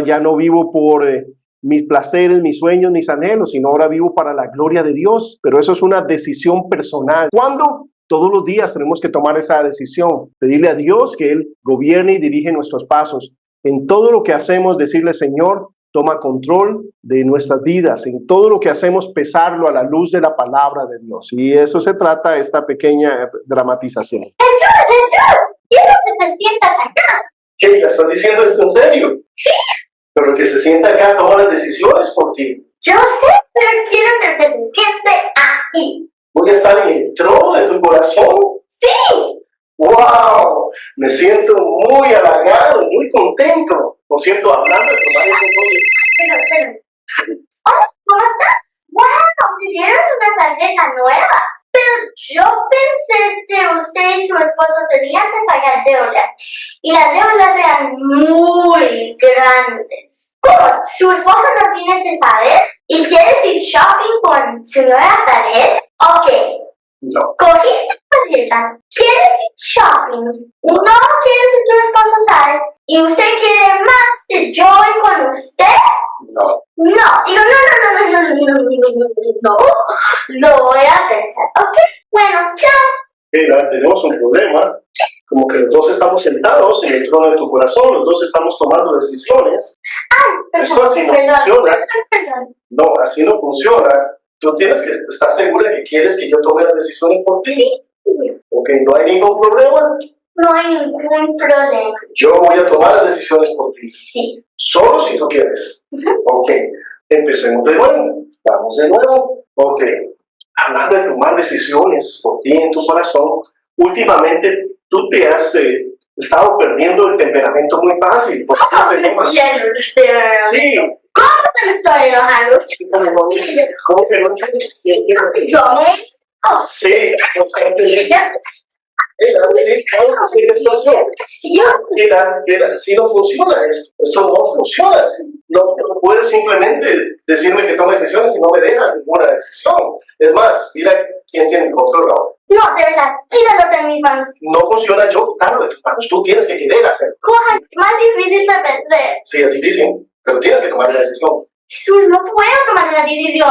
Ahora ya no vivo por mis placeres, mis sueños, mis anhelos, sino ahora vivo para la gloria de Dios. Pero eso es una decisión personal. ¿Cuándo? Todos los días tenemos que tomar esa decisión, pedirle a Dios que Él gobierne y dirige nuestros pasos. En todo lo que hacemos, decirle, Señor, toma control de nuestras vidas. En todo lo que hacemos, pesarlo a la luz de la palabra de Dios. Y eso se trata esta pequeña dramatización. Jesús, quiero que te sientas acá. ¿Qué? ¿Le estás diciendo esto en serio? Sí. Pero el que se sienta acá toma las decisiones por ti. Yo sé, pero quiero que te sientes ahí. Voy a estar en el trono de tu corazón. Sí. ¡Wow! Me siento muy halagado, muy contento. Por cierto, hablando de tomar el control. Pero. Hola, ¿cómo estás? ¡Wow! Tienes una tarjeta nueva. Pero yo pensé que usted y su esposo tenían que pagar deudas. Y las deudas eran muy grandes. ¿Cómo? ¿Su esposo no tiene que saber? ¿Y quieres ir shopping con su nueva tarjeta? Ok. No. Cogiste la tarjeta, quieres ir shopping, no quieres que tu esposo sabe, y usted quiere más que yo ir con usted. No. No, digo, no, lo voy a pensar, ok, bueno, chao. Mira, tenemos un problema. Como que los dos estamos sentados en el trono de tu corazón, los dos estamos tomando decisiones. Ay, perdón, Eso así no funciona. perdón. No, así no funciona. Tú tienes que estar segura de que quieres que yo tome las decisiones por ti. Ok, no hay ningún problema. No hay ningún problema. Yo voy a tomar las decisiones por ti. Sí. Solo si tú quieres. Ok, empecemos de nuevo. Vamos de nuevo. Ok, hablando de tomar decisiones por ti en tu corazón, últimamente tú te has estado perdiendo el temperamento muy fácil. ¿Por qué te llamas? Sí. ¿Cómo te me estoy enojando? ¿Cómo se llama? Yo me... Sí. Sí, Sí, claro que sí, es pasión. Mira, así no funciona esto. Esto no funciona así. No puedes simplemente decirme que tome decisiones y no me dejas ninguna decisión. Es más, mira quién tiene el control ahora. No, de verdad, quítalo de mis manos. No funciona yo quitarlo de tus manos. Tú tienes que querer hacerlo. Coja, es más difícil de perder. Sí, es difícil, pero tienes que tomar la decisión. Jesús, no puedo tomar la decisión.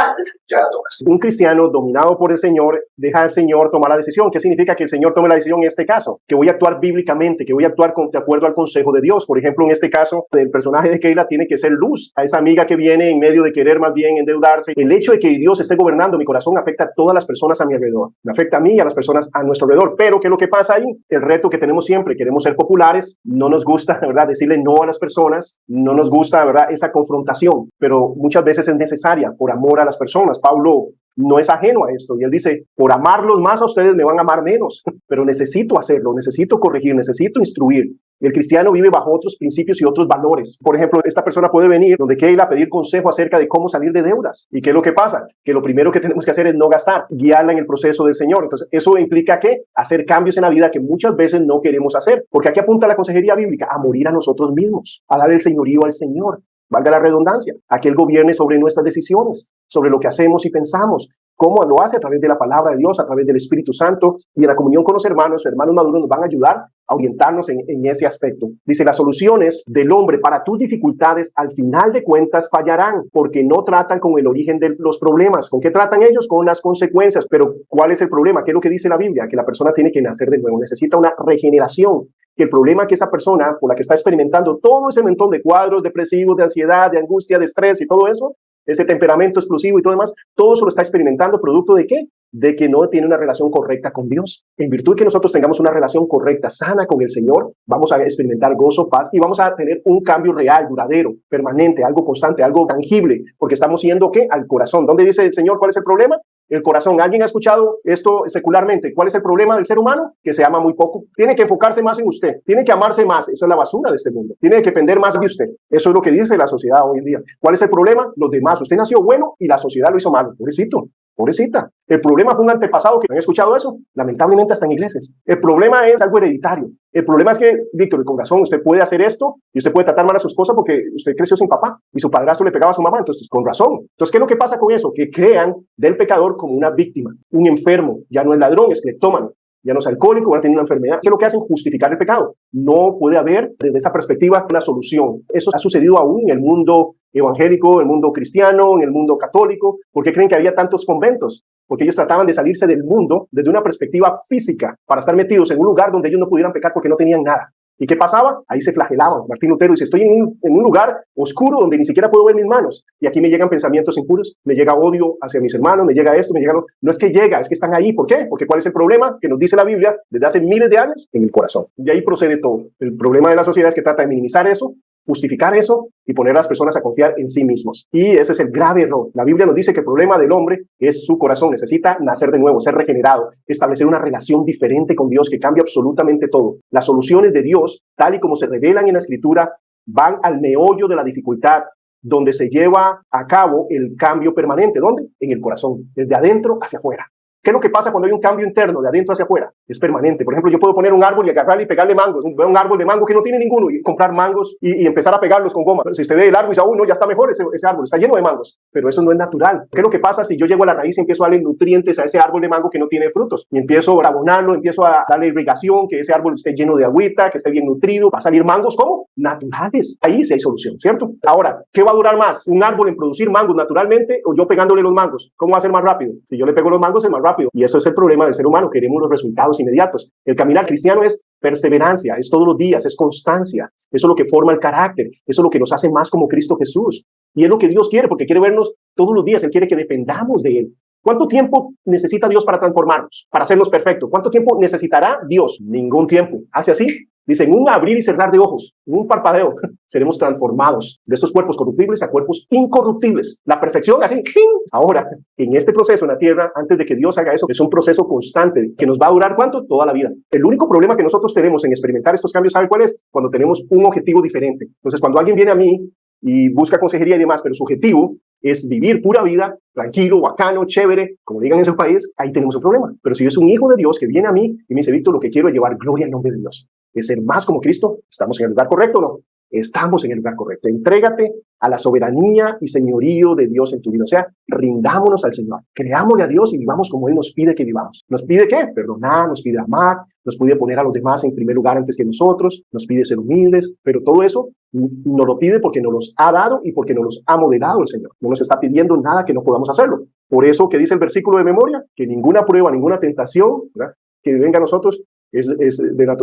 Ya la tomas. Un cristiano dominado por el Señor deja al Señor tomar la decisión. ¿Qué significa que el Señor tome la decisión en este caso? Que voy a actuar bíblicamente, que voy a actuar de acuerdo al consejo de Dios. Por ejemplo, en este caso, el personaje de Keila tiene que ser luz. A esa amiga que viene en medio de querer más bien endeudarse. El hecho de que Dios esté gobernando mi corazón afecta a todas las personas a mi alrededor. Me afecta a mí y a las personas a nuestro alrededor. Pero, ¿qué es lo que pasa ahí? El reto que tenemos siempre. Queremos ser populares. No nos gusta, ¿verdad?, decirle no a las personas. No nos gusta, ¿verdad?, esa confrontación. Pero muchas veces es necesaria por amor a las personas. Pablo no es ajeno a esto y él dice, por amarlos más a ustedes me van a amar menos, pero necesito hacerlo, necesito corregir, necesito instruir. El cristiano vive bajo otros principios y otros valores. Por ejemplo, esta persona puede venir donde Keila a pedir consejo acerca de cómo salir de deudas. ¿Y qué es lo que pasa? Que lo primero que tenemos que hacer es no gastar, guiarla en el proceso del Señor. Entonces, eso implica ¿qué? Hacer cambios en la vida que muchas veces no queremos hacer. Porque aquí apunta la consejería bíblica, a morir a nosotros mismos, a dar el señorío al Señor. Valga la redundancia, a que Él gobierne sobre nuestras decisiones, sobre lo que hacemos y pensamos. ¿Cómo lo hace? A través de la palabra de Dios, a través del Espíritu Santo y en la comunión con los hermanos maduros nos van a ayudar a orientarnos en ese aspecto. Dice, las soluciones del hombre para tus dificultades al final de cuentas fallarán porque no tratan con el origen de los problemas. ¿Con qué tratan ellos? Con las consecuencias. Pero ¿cuál es el problema? ¿Qué es lo que dice la Biblia? Que la persona tiene que nacer de nuevo, necesita una regeneración. Que el problema que esa persona, por la que está experimentando todo ese montón de cuadros depresivos, de ansiedad, de angustia, de estrés y todo eso, ese temperamento explosivo y todo demás, todo eso lo está experimentando producto ¿de qué? De que no tiene una relación correcta con Dios. En virtud de que nosotros tengamos una relación correcta, sana con el Señor, vamos a experimentar gozo, paz y vamos a tener un cambio real, duradero, permanente, algo constante, algo tangible, porque estamos yendo ¿qué? Al corazón. ¿Dónde dice el Señor cuál es el problema? El corazón. ¿Alguien ha escuchado esto secularmente? ¿Cuál es el problema del ser humano? Que se ama muy poco. Tiene que enfocarse más en usted. Tiene que amarse más. Esa es la basura de este mundo. Tiene que depender más de usted. Eso es lo que dice la sociedad hoy en día. ¿Cuál es el problema? Los demás. Usted nació bueno y la sociedad lo hizo malo. Pobrecito. Pobrecita. El problema fue un antepasado que han escuchado eso. Lamentablemente hasta en iglesias. El problema es algo hereditario. El problema es que, Víctor, con razón, usted puede hacer esto y usted puede tratar mal a su esposa porque usted creció sin papá y su padrastro le pegaba a su mamá. Entonces, con razón. Entonces, ¿qué es lo que pasa con eso? Que crean del pecador como una víctima, un enfermo. Ya no es ladrón, es cleptómano. ya no es alcohólico, ahora tiene una enfermedad. ¿Qué es lo que hacen? Justificar el pecado. No puede haber desde esa perspectiva una solución. Eso ha sucedido aún en el mundo evangélico, en el mundo cristiano, en el mundo católico. ¿Por qué creen que había tantos conventos? Porque ellos trataban de salirse del mundo desde una perspectiva física para estar metidos en un lugar donde ellos no pudieran pecar porque no tenían nada. ¿Y qué pasaba? Ahí se flagelaban. Martín Lutero dice, estoy en un lugar oscuro donde ni siquiera puedo ver mis manos. Y aquí me llegan pensamientos impuros, me llega odio hacia mis hermanos, me llega esto, me llega lo... No es que llega, es que están ahí. ¿Por qué? Porque ¿cuál es el problema que nos dice la Biblia desde hace miles de años? En el corazón. De ahí procede todo. El problema de la sociedad es que trata de minimizar eso, justificar eso y poner a las personas a confiar en sí mismos. Y ese es el grave error. La Biblia nos dice que el problema del hombre es su corazón. Necesita nacer de nuevo, ser regenerado, establecer una relación diferente con Dios que cambia absolutamente todo. Las soluciones de Dios, tal y como se revelan en la Escritura, van al meollo de la dificultad, donde se lleva a cabo el cambio permanente. ¿Dónde? En el corazón, desde adentro hacia afuera. ¿Qué es lo que pasa cuando hay un cambio interno de adentro hacia afuera? Es permanente. Por ejemplo, yo puedo poner un árbol y agarrarle y pegarle mangos. Veo un árbol de mango que no tiene ninguno y comprar mangos y empezar a pegarlos con goma. Pero si usted ve el árbol y dice, no, ya está mejor ese árbol, está lleno de mangos. Pero eso no es natural. ¿Qué es lo que pasa si yo llego a la raíz y empiezo a darle nutrientes a ese árbol de mango que no tiene frutos? Y empiezo a abonarlo, empiezo a darle irrigación, que ese árbol esté lleno de agüita, que esté bien nutrido. ¿Va a salir mangos cómo? Naturales. Ahí sí hay solución, ¿cierto? Ahora, ¿qué va a durar más? ¿Un árbol en producir mangos naturalmente o yo pegándole los mangos? ¿Cómo va a ser más rápido? Si yo le pego los mangos es más rápido. Y eso es el problema del ser humano, queremos los resultados inmediatos. El caminar cristiano es perseverancia, es todos los días, es constancia. Eso es lo que forma el carácter, eso es lo que nos hace más como Cristo Jesús. Y es lo que Dios quiere, porque quiere vernos todos los días, Él quiere que dependamos de Él. ¿Cuánto tiempo necesita Dios para transformarnos, para hacernos perfectos? ¿Cuánto tiempo necesitará Dios? Ningún tiempo. Hace así. Dice, en un abrir y cerrar de ojos, en un parpadeo, seremos transformados de estos cuerpos corruptibles a cuerpos incorruptibles. La perfección, así, ¡ping! Ahora, en este proceso en la tierra, antes de que Dios haga eso, es un proceso constante que nos va a durar, ¿cuánto? Toda la vida. El único problema que nosotros tenemos en experimentar estos cambios, ¿sabe cuál es? Cuando tenemos un objetivo diferente. Entonces, cuando alguien viene a mí y busca consejería y demás, pero su objetivo es vivir pura vida, tranquilo, bacano, chévere, como digan en su país, ahí tenemos un problema. Pero si es un hijo de Dios que viene a mí y me dice, Víctor, lo que quiero es llevar gloria al nombre de Dios, es ser más como Cristo, ¿estamos en el lugar correcto o no? Estamos en el lugar correcto. Entrégate a la soberanía y señorío de Dios en tu vida. O sea, rindámonos al Señor. Creámosle a Dios y vivamos como Él nos pide que vivamos. ¿Nos pide qué? Perdonar, nos pide amar, nos pide poner a los demás en primer lugar antes que nosotros, nos pide ser humildes, pero todo eso nos lo pide porque nos los ha dado y porque nos los ha modelado el Señor. No nos está pidiendo nada que no podamos hacerlo. Por eso que dice el versículo de memoria, que ninguna prueba, ninguna tentación, ¿verdad?, que venga a nosotros es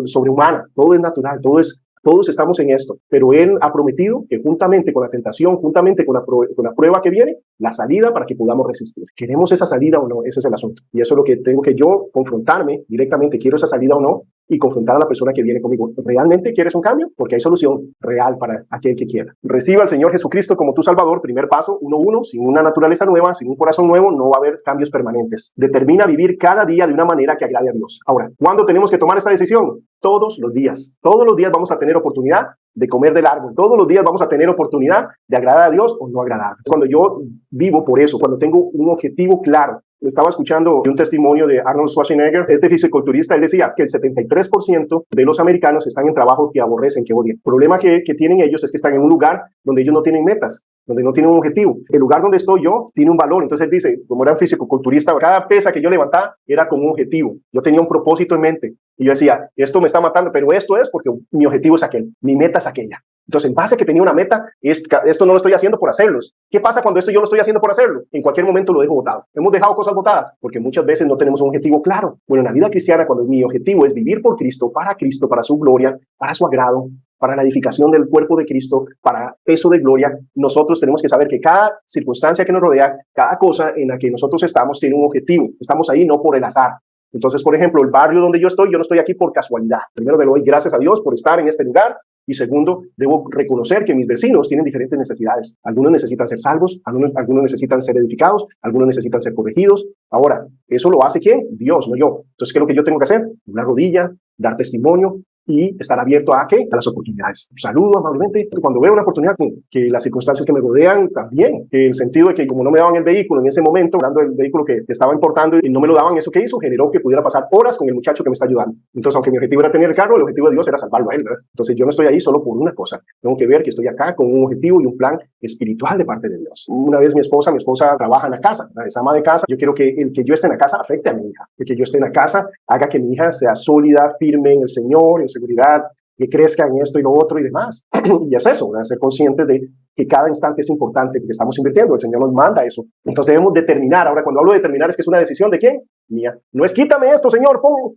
sobrehumana. Todo es natural, todos estamos en esto, pero Él ha prometido que juntamente con la tentación, juntamente con la prueba que viene, la salida para que podamos resistir. ¿Queremos esa salida o no? Ese es el asunto. Y eso es lo que tengo que yo confrontarme directamente. ¿Quiero esa salida o no? Y confrontar a la persona que viene conmigo. ¿Realmente quieres un cambio? Porque hay solución real para aquel que quiera. Reciba al Señor Jesucristo como tu Salvador. Primer paso, 1:1. Sin una naturaleza nueva, sin un corazón nuevo, no va a haber cambios permanentes. Determina vivir cada día de una manera que agrade a Dios. Ahora, ¿cuándo tenemos que tomar esta decisión? Todos los días. Todos los días vamos a tener oportunidad de comer del árbol. Todos los días vamos a tener oportunidad de agradar a Dios o no agradar. Cuando yo vivo por eso, cuando tengo un objetivo claro. Estaba escuchando un testimonio de Arnold Schwarzenegger, este fisiculturista. Él decía que el 73% de los americanos están en trabajos que aborrecen, que odian. El problema que tienen ellos es que están en un lugar donde ellos no tienen metas, donde no tienen un objetivo. El lugar donde estoy yo tiene un valor. Entonces él dice, como era un fisiculturista, cada pesa que yo levantaba era con un objetivo. Yo tenía un propósito en mente. Y yo decía, esto me está matando, pero esto es porque mi objetivo es aquel, mi meta es aquella. Entonces, en base a que tenía una meta, esto no lo estoy haciendo por hacerlos. ¿Qué pasa cuando esto yo lo estoy haciendo por hacerlo? En cualquier momento lo dejo botado. Hemos dejado cosas botadas porque muchas veces no tenemos un objetivo claro. Bueno, en la vida cristiana, cuando mi objetivo es vivir por Cristo, para su gloria, para su agrado, para la edificación del cuerpo de Cristo, para peso de gloria, nosotros tenemos que saber que cada circunstancia que nos rodea, cada cosa en la que nosotros estamos, tiene un objetivo. Estamos ahí no por el azar. Entonces, por ejemplo, el barrio donde yo no estoy aquí por casualidad. Primero, le doy gracias a Dios por estar en este lugar. Y segundo, debo reconocer que mis vecinos tienen diferentes necesidades. Algunos necesitan ser salvos, algunos necesitan ser edificados, algunos necesitan ser corregidos. Ahora, ¿eso lo hace quién? Dios, no yo. Entonces, ¿qué es lo que yo tengo que hacer? Una rodilla, dar testimonio, y estar abierto ¿a qué? A las oportunidades. Saludo amablemente cuando veo una oportunidad, que las circunstancias que me rodean también, que el sentido de que como no me daban el vehículo en ese momento, hablando del vehículo que estaba importando y no me lo daban, eso que hizo generó que pudiera pasar horas con el muchacho que me está ayudando. Entonces, aunque mi objetivo era tener el carro, el objetivo de Dios era salvarlo a él, ¿verdad? Entonces yo no estoy ahí solo por una cosa, tengo que ver que estoy acá con un objetivo y un plan espiritual de parte de Dios. Una vez mi esposa trabaja en la casa, ¿verdad? Es ama de casa. Yo quiero que el que yo esté en la casa afecte a mi hija, el que yo esté en la casa haga que mi hija sea sólida, firme en el Señor, en seguridad, que crezca en esto y lo otro y demás. Y es eso, ¿verdad? Ser conscientes de que cada instante es importante porque estamos invirtiendo, el Señor nos manda eso. Entonces debemos determinar, ahora cuando hablo de determinar es que es una decisión ¿de quién? Mía. No es quítame esto, Señor, pum.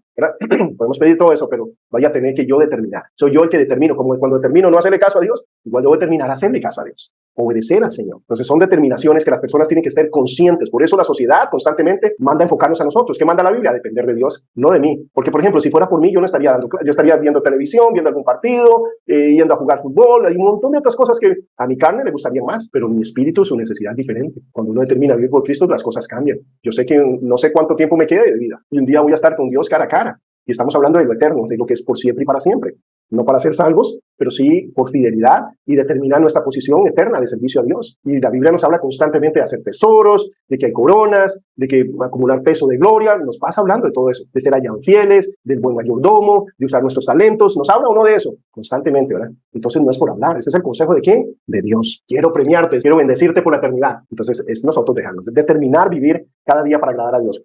Podemos pedir todo eso, pero vaya a tener que yo determinar. Soy yo el que determino, como cuando determino no hacerle caso a Dios, igual debo determinar hacerle caso a Dios, obedecer al Señor. Entonces son determinaciones que las personas tienen que ser conscientes. Por eso la sociedad constantemente manda a enfocarnos a nosotros. ¿Qué manda la Biblia? A depender de Dios, no de mí. Porque, por ejemplo, si fuera por mí, yo no estaría dando clases, yo estaría viendo televisión, viendo algún partido, yendo a jugar fútbol, hay un montón de otras cosas que a mi carne le gustarían más, pero mi espíritu, su necesidad es diferente. Cuando uno determina vivir por Cristo, las cosas cambian. Yo sé que no sé cuánto tiempo me quede de vida y un día voy a estar con Dios cara a cara. Y estamos hablando de lo eterno, de lo que es por siempre y para siempre. No para ser salvos, pero sí por fidelidad y determinar nuestra posición eterna de servicio a Dios. Y la Biblia nos habla constantemente de hacer tesoros, de que hay coronas, de que acumular peso de gloria. Nos pasa hablando de todo eso, de ser allá fieles, del buen mayordomo, de usar nuestros talentos. ¿Nos habla o no de eso? Constantemente, ¿verdad? Entonces no es por hablar, ese es el consejo de ¿quién? De Dios. Quiero premiarte, quiero bendecirte por la eternidad. Entonces es nosotros dejarnos, determinar vivir cada día para agradar a Dios.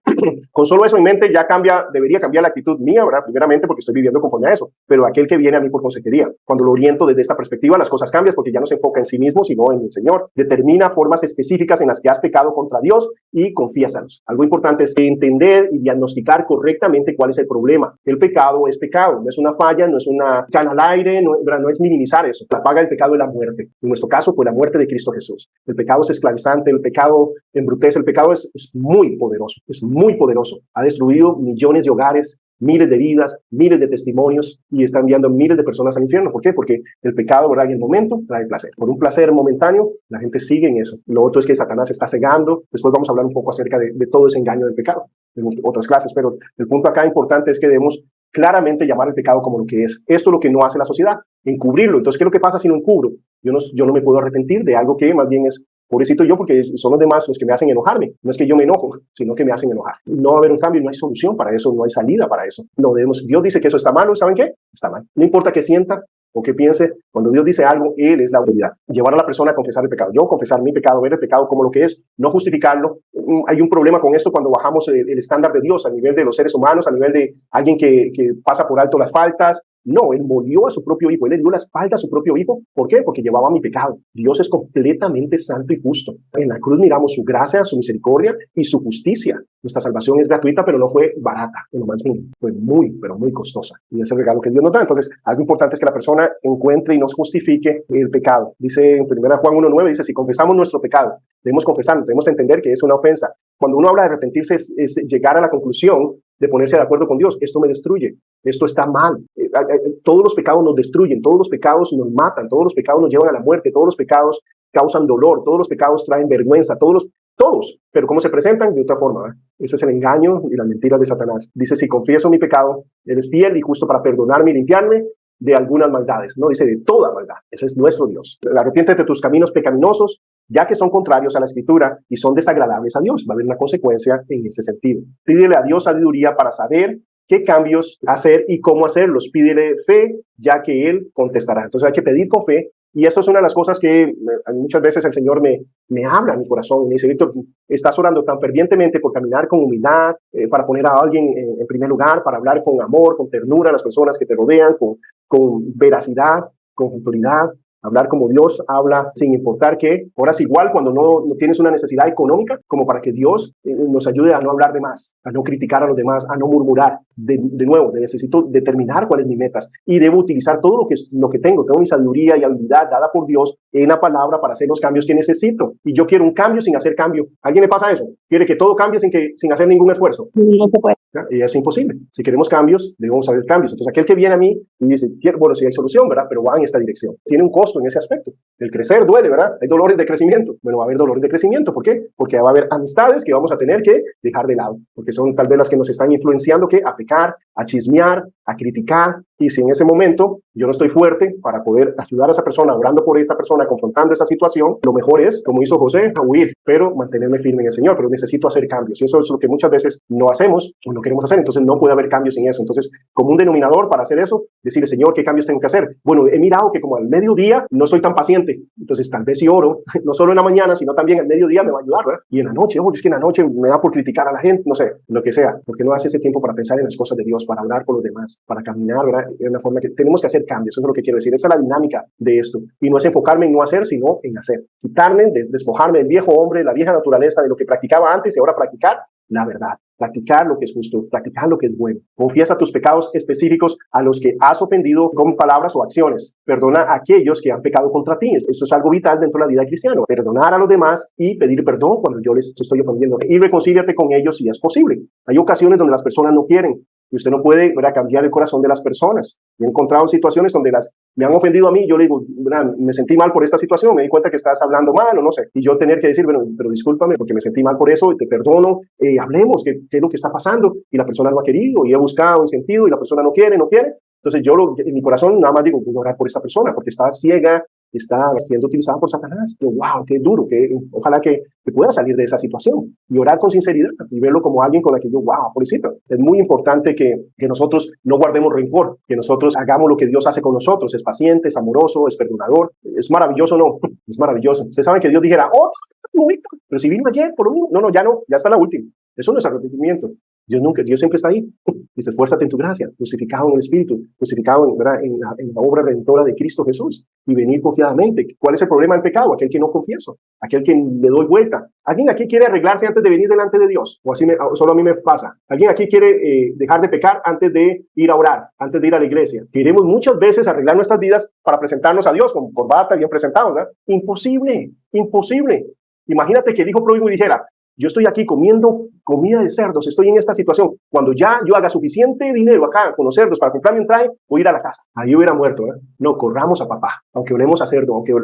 Con solo eso en mente ya debería cambiar la actitud mía, ¿verdad? Primeramente porque estoy viviendo conforme a eso, pero aquel que viene a mí por consejería, cuando lo oriento desde esta perspectiva, las cosas cambian porque ya no se enfoca en sí mismo, sino en el Señor. Determina formas específicas en las que has pecado contra Dios y confiésalos. Algo importante es entender y diagnosticar correctamente cuál es el problema. El pecado es pecado, no es una falla, no es una cana al aire, no es minimizar eso. La paga del pecado es la muerte. En nuestro caso fue la muerte de Cristo Jesús. El pecado es esclavizante, el pecado embrutece, el pecado es muy poderoso, es muy poderoso. Ha destruido millones de hogares, miles de vidas, miles de testimonios y está enviando miles de personas al infierno. ¿Por qué? Porque el pecado, ¿verdad? En el momento trae placer. Por un placer momentáneo, la gente sigue en eso. Lo otro es que Satanás está cegando. Después vamos a hablar un poco acerca de todo ese engaño del pecado en otras clases, pero el punto acá importante es que debemos claramente llamar el pecado como lo que es. Esto es lo que no hace la sociedad, encubrirlo. Entonces, ¿qué es lo que pasa si lo encubro? Yo no me puedo arrepentir de algo que más bien es pobrecito yo, porque son los demás los que me hacen enojarme. No es que yo me enojo, sino que me hacen enojar. No va a haber un cambio, no hay solución para eso, no hay salida para eso. Dios dice que eso está malo, ¿saben qué? Está mal. No importa qué sienta o qué piense, cuando Dios dice algo, Él es la autoridad. Llevar a la persona a confesar el pecado. Yo confesar mi pecado, ver el pecado como lo que es, no justificarlo. Hay un problema con esto cuando bajamos el estándar de Dios a nivel de los seres humanos, a nivel de alguien que pasa por alto las faltas. No, Él molió a su propio hijo, Él le dio la espalda a su propio hijo. ¿Por qué? Porque llevaba mi pecado. Dios es completamente santo y justo. En la cruz miramos su gracia, su misericordia y su justicia. Nuestra salvación es gratuita, pero no fue barata, en lo más mínimo. Fue muy, pero muy costosa. Y es el regalo que Dios nos da. Entonces, algo importante es que la persona encuentre y nos justifique el pecado. Dice en 1 Juan 1:9, dice, si confesamos nuestro pecado, debemos confesarlo, debemos entender que es una ofensa. Cuando uno habla de arrepentirse es llegar a la conclusión de ponerse de acuerdo con Dios. Esto me destruye, esto está mal. Todos los pecados nos destruyen, todos los pecados nos matan, todos los pecados nos llevan a la muerte, todos los pecados causan dolor, todos los pecados traen vergüenza, todos, pero ¿cómo se presentan? De otra forma, ¿verdad? Ese es el engaño y las mentiras de Satanás. Dice, si confieso mi pecado, Él es fiel y justo para perdonarme y limpiarme de algunas maldades. No dice de toda maldad. Ese es nuestro Dios. Arrepiéntete de tus caminos pecaminosos, ya que son contrarios a la Escritura y son desagradables a Dios. Va a haber una consecuencia en ese sentido. Pídele a Dios sabiduría para saber qué cambios hacer y cómo hacerlos. Pídele fe, ya que Él contestará. Entonces hay que pedir con fe. Y esto es una de las cosas que muchas veces el Señor me habla a mi corazón. Me dice, Víctor, estás orando tan fervientemente por caminar con humildad, para poner a alguien en primer lugar, para hablar con amor, con ternura a las personas que te rodean, con veracidad, con autoridad. Hablar como Dios habla sin importar qué. Horas igual cuando no tienes una necesidad económica, como para que Dios nos ayude a no hablar de más, a no criticar a los demás, a no murmurar. De nuevo, necesito determinar cuáles mis metas y debo utilizar todo lo que tengo. Tengo mi sabiduría y habilidad dada por Dios en la palabra para hacer los cambios que necesito. Y yo quiero un cambio sin hacer cambio. ¿A alguien le pasa eso? Quiere que todo cambie sin hacer ningún esfuerzo. No se puede. ¿ya? Y es imposible. Si queremos cambios, debemos saber cambios. Entonces, aquel que viene a mí y dice, bueno, sí hay solución, ¿verdad? Pero va en esta dirección. Tiene un costo en ese aspecto. El crecer duele, ¿verdad? Hay dolores de crecimiento. Bueno, va a haber dolores de crecimiento. ¿Por qué? Porque va a haber amistades que vamos a tener que dejar de lado, porque son tal vez las que nos están influenciando que a pecar, a chismear, a criticar. Y si en ese momento yo no estoy fuerte para poder ayudar a esa persona, orando por esa persona, confrontando esa situación, lo mejor es, como hizo José, huir, pero mantenerme firme en el Señor. Pero necesito hacer cambios. Y eso es lo que muchas veces no hacemos o no queremos hacer. Entonces no puede haber cambios en eso. Entonces, como un denominador para hacer eso, decirle, Señor, ¿qué cambios tengo que hacer? Bueno, he mirado que como al mediodía no soy tan paciente. Entonces, tal vez si oro, no solo en la mañana, sino también al mediodía me va a ayudar, ¿verdad? Y en la noche, es que en la noche me da por criticar a la gente, no sé, lo que sea, porque no hace ese tiempo para pensar en las cosas de Dios, para hablar con los demás, para caminar, ¿verdad? De una forma que tenemos que hacer cambios. Eso es lo que quiero decir. Esa es la dinámica de esto. Y no es enfocarme en no hacer, sino en hacer. Quitarme, despojarme del viejo hombre, la vieja naturaleza, de lo que practicaba antes y ahora practicar la verdad. Practicar lo que es justo, practicar lo que es bueno. Confiesa tus pecados específicos a los que has ofendido con palabras o acciones. Perdona a aquellos que han pecado contra ti. Eso es algo vital dentro de la vida cristiana. Perdonar a los demás y pedir perdón cuando yo les estoy ofendiendo. Y reconcíliate con ellos si es posible. Hay ocasiones donde las personas no quieren. Y usted no puede, ¿verdad?, cambiar el corazón de las personas. He encontrado situaciones donde me han ofendido a mí, yo le digo, ¿verdad?, me sentí mal por esta situación, me di cuenta que estás hablando mal o no sé. Y yo tener que decir, bueno, pero discúlpame porque me sentí mal por eso y te perdono, hablemos, ¿qué es lo que está pasando? Y la persona no ha querido y he buscado un sentido y la persona no quiere. Entonces yo en mi corazón nada más digo, voy a orar por esta persona porque está ciega, está siendo utilizada por Satanás. Yo, wow, qué duro, ojalá que pueda salir de esa situación y orar con sinceridad y verlo como alguien con la que yo, wow, pobrecito. Es muy importante que nosotros no guardemos rencor, que nosotros hagamos lo que Dios hace con nosotros. Es paciente, es amoroso, es perdonador. Es maravilloso, ¿no? Es maravilloso. Ustedes saben que Dios dijera, oh, pero si vino ayer por lo mismo. No, ya está la última. Eso no es arrepentimiento. Dios siempre está ahí. Dice, esfuérzate en tu gracia, crucificado en el Espíritu, crucificado ¿verdad?, en la obra redentora de Cristo Jesús, y venir confiadamente. ¿Cuál es el problema del pecado? Aquel que no confieso, aquel que le doy vuelta. ¿Alguien aquí quiere arreglarse antes de venir delante de Dios? ¿O así solo a mí me pasa? ¿Alguien aquí quiere dejar de pecar antes de ir a orar, antes de ir a la iglesia? Queremos muchas veces arreglar nuestras vidas para presentarnos a Dios con corbata bien presentados, ¿verdad? Imposible, imposible. Imagínate que el hijo pródigo dijera, yo estoy aquí comiendo comida de cerdos, estoy en esta situación. Cuando ya yo haga suficiente dinero acá con los cerdos para comprarme un traje, voy a ir a la casa. Ahí hubiera muerto, ¿eh? No, corramos a papá, aunque oremos a cerdo, aunque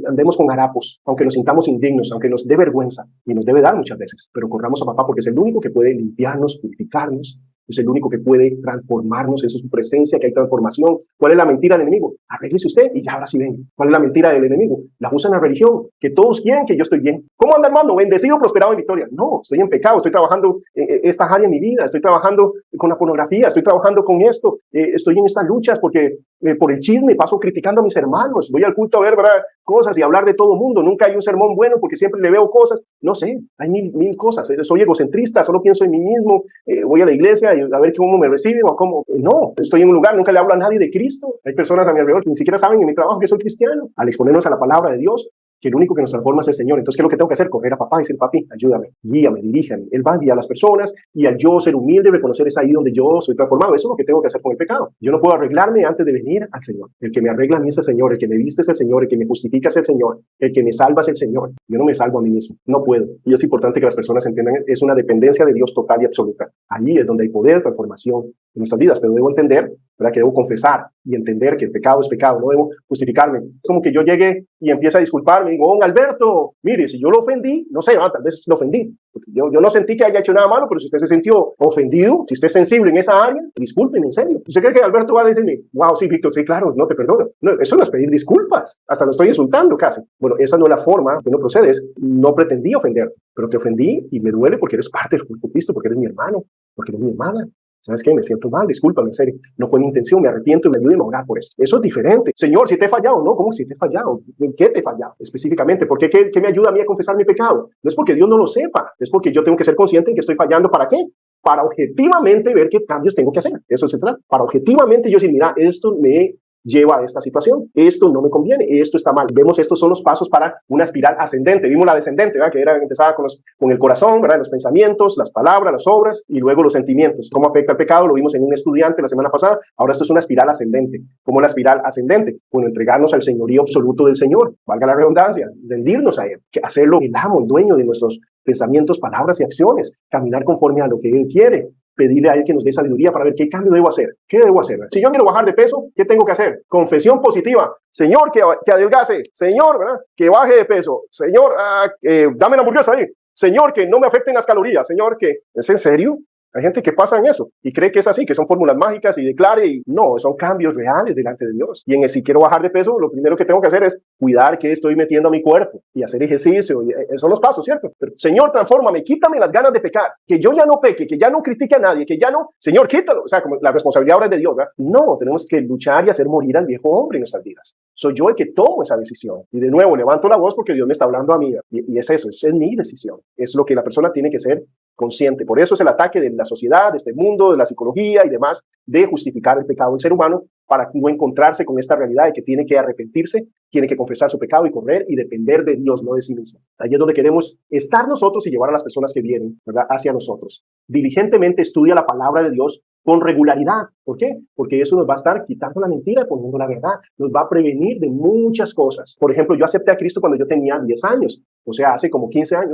andemos con harapos, aunque nos sintamos indignos, aunque nos dé vergüenza, y nos debe dar muchas veces, pero corramos a papá porque es el único que puede limpiarnos, purificarnos, es el único que puede transformarnos. Eso es su presencia, que hay transformación. ¿Cuál es la mentira del enemigo? Arréglese usted y ya ahora sí ven. ¿Cuál es la mentira del enemigo? La usa en la religión, que todos quieren que yo estoy bien. ¿Cómo anda, hermano? Bendecido, prosperado en victoria. No, estoy en pecado, estoy trabajando esta área de mi vida, estoy trabajando con la pornografía, estoy trabajando con esto, estoy en estas luchas porque por el chisme paso criticando a mis hermanos, voy al culto a ver, ¿verdad?, cosas y hablar de todo el mundo. Nunca hay un sermón bueno porque siempre le veo cosas. No sé, hay mil cosas. Soy egocentrista, solo pienso en mí mismo. Voy a la iglesia y a ver cómo me reciben o cómo. No, estoy en un lugar, nunca le hablo a nadie de Cristo. Hay personas a mi alrededor que ni siquiera saben en mi trabajo que soy cristiano. Al exponernos a la palabra de Dios, que el único que nos transforma es el Señor. Entonces, ¿qué es lo que tengo que hacer? Correr a papá y decir, papi, ayúdame, guíame, diríjame. Él va a guiar a las personas y al yo ser humilde, reconocer es ahí donde yo soy transformado. Eso es lo que tengo que hacer con el pecado. Yo no puedo arreglarme antes de venir al Señor. El que me arregla a mí es el Señor, el que me viste es el Señor, el que me justifica es el Señor, el que me salva es el Señor. Yo no me salvo a mí mismo, no puedo. Y es importante que las personas entiendan, es una dependencia de Dios total y absoluta. Ahí es donde hay poder, transformación en nuestras vidas, pero debo entender, ¿verdad?, que debo confesar y entender que el pecado es pecado, no debo justificarme. Es como que yo llegue y empiece a disculparme y digo, don Alberto, mire, si yo lo ofendí, no sé, tal vez lo ofendí. Yo no sentí que haya hecho nada malo, pero si usted se sintió ofendido, si usted es sensible en esa área, discúlpeme, en serio. ¿Usted cree que Alberto va a decirme, wow, sí, Víctor, sí, claro, no te perdono? No, eso no es pedir disculpas, hasta lo estoy insultando casi. Bueno, esa no es la forma que uno procede, no pretendí ofender, pero te ofendí y me duele porque eres parte del cuerpo de Cristo, porque eres mi hermano, porque eres mi hermana. ¿Sabes qué? Me siento mal, discúlpame, en serio. No fue mi intención, me arrepiento y me ayúdenme a orar por eso. Eso es diferente. Señor, si te he fallado, ¿no? ¿Cómo si te he fallado? ¿En qué te he fallado específicamente? ¿Por qué? ¿Qué me ayuda a mí a confesar mi pecado? No es porque Dios no lo sepa, es porque yo tengo que ser consciente en que estoy fallando. ¿Para qué? Para objetivamente ver qué cambios tengo que hacer. Eso se trata. Para objetivamente yo decir, mira, esto me lleva a esta situación, esto no me conviene, esto está mal. Vemos, estos son los pasos para una espiral ascendente. Vimos la descendente, ¿verdad?, que empezaba con el corazón, ¿verdad?, los pensamientos, las palabras, las obras y luego los sentimientos. ¿Cómo afecta el pecado? Lo vimos en un estudiante la semana pasada. Ahora esto es una espiral ascendente. ¿Cómo la espiral ascendente? Bueno, entregarnos al señorío absoluto del Señor, valga la redundancia, rendirnos a Él, hacerlo el amo, el dueño de nuestros pensamientos, palabras y acciones, caminar conforme a lo que Él quiere. pedirle a Él que nos dé sabiduría para ver qué cambio debo hacer. ¿Qué debo hacer? Si yo quiero bajar de peso, ¿qué tengo que hacer? Confesión positiva. Señor, que adelgace. Señor, ¿verdad? Que baje de peso. Señor, dame la hamburguesa ahí. Señor, que no me afecten las calorías. Señor, que... ¿Es en serio? Hay gente que pasa en eso y cree que es así, que son fórmulas mágicas y declare, y no, son cambios reales delante de Dios. Y en el, si quiero bajar de peso, lo primero que tengo que hacer es cuidar que estoy metiendo a mi cuerpo y hacer ejercicio. Y esos son los pasos, ¿cierto? Pero, Señor, transfórmame, quítame las ganas de pecar, que yo ya no peque, que ya no critique a nadie, que ya no, Señor, quítalo. O sea, como la responsabilidad ahora es de Dios, ¿verdad? No, tenemos que luchar y hacer morir al viejo hombre en nuestras vidas. Soy yo el que tomo esa decisión. Y de nuevo, levanto la voz porque Dios me está hablando a mí. Y es eso, es mi decisión. Es lo que la persona tiene que ser consciente. Por eso es el ataque de la sociedad, de este mundo, de la psicología y demás, de justificar el pecado del ser humano para no encontrarse con esta realidad de que tiene que arrepentirse, tiene que confesar su pecado y correr y depender de Dios, no de sí mismo. Ahí es donde queremos estar nosotros y llevar a las personas que vienen, ¿verdad?, hacia nosotros. Diligentemente estudia la palabra de Dios con regularidad. ¿Por qué? Porque eso nos va a estar quitando la mentira y poniendo la verdad. Nos va a prevenir de muchas cosas. Por ejemplo, yo acepté a Cristo cuando yo tenía 10 años. O sea, hace como 15 años,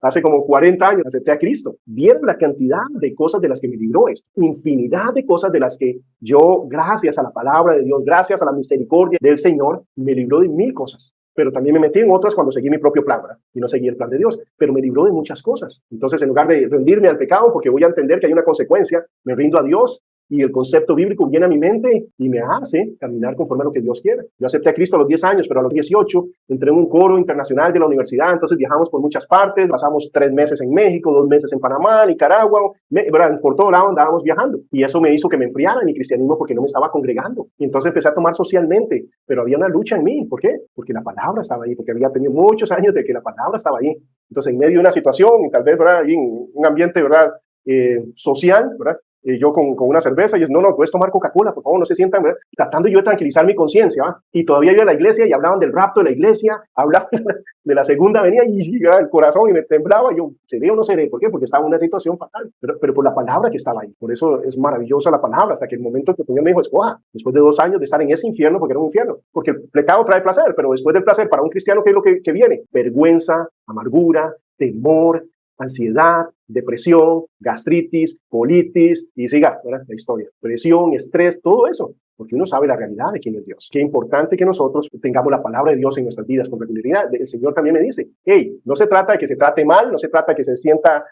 hace como 40 años acepté a Cristo. Vieron la cantidad de cosas de las que me libró esto. Infinidad de cosas de las que yo, gracias a la palabra de Dios, gracias a la misericordia del Señor, me libró de 1000 cosas. Pero también me metí en otras cuando seguí mi propio plan, ¿verdad? Y no seguí el plan de Dios, pero me libró de muchas cosas. Entonces, en lugar de rendirme al pecado, porque voy a entender que hay una consecuencia, me rindo a Dios y el concepto bíblico viene a mi mente y me hace caminar conforme a lo que Dios quiere. Yo acepté a Cristo a los 10 años, pero a los 18 entré en un coro internacional de la universidad, entonces viajamos por muchas partes, pasamos 3 meses en México, 2 meses en Panamá, Nicaragua, por todo lado andábamos viajando. Y eso me hizo que me enfriara en mi cristianismo porque no me estaba congregando. Y entonces empecé a tomar socialmente, pero había una lucha en mí. ¿Por qué? Porque la palabra estaba ahí, porque había tenido muchos años de que la palabra estaba ahí. Entonces, en medio de una situación, y tal vez, ¿verdad?, ahí en un ambiente, ¿verdad?, social, ¿verdad?, yo con una cerveza, y no, puedes tomar Coca-Cola, por favor, no se sientan, ¿verdad?, tratando yo de tranquilizar mi conciencia, ¿verdad? Y todavía iba a la iglesia y hablaban del rapto de la iglesia, hablaban de la segunda venida y el corazón y me temblaba, yo, ¿seré o no seré? ¿Por qué? Porque estaba en una situación fatal, pero por la palabra que estaba ahí. Por eso es maravillosa la palabra, hasta que el momento que el Señor me dijo, escoja, después de 2 años de estar en ese infierno, porque era un infierno, porque el pecado trae placer, pero después del placer, para un cristiano, ¿qué es lo que viene? Vergüenza, amargura, temor, ansiedad, depresión, gastritis, colitis, y siga, ¿verdad?, la historia. Presión, estrés, todo eso, porque uno sabe la realidad de quién es Dios. Qué importante que nosotros tengamos la palabra de Dios en nuestras vidas con regularidad. El Señor también me dice, hey, no se trata de que se trate mal, no se trata de que se sienta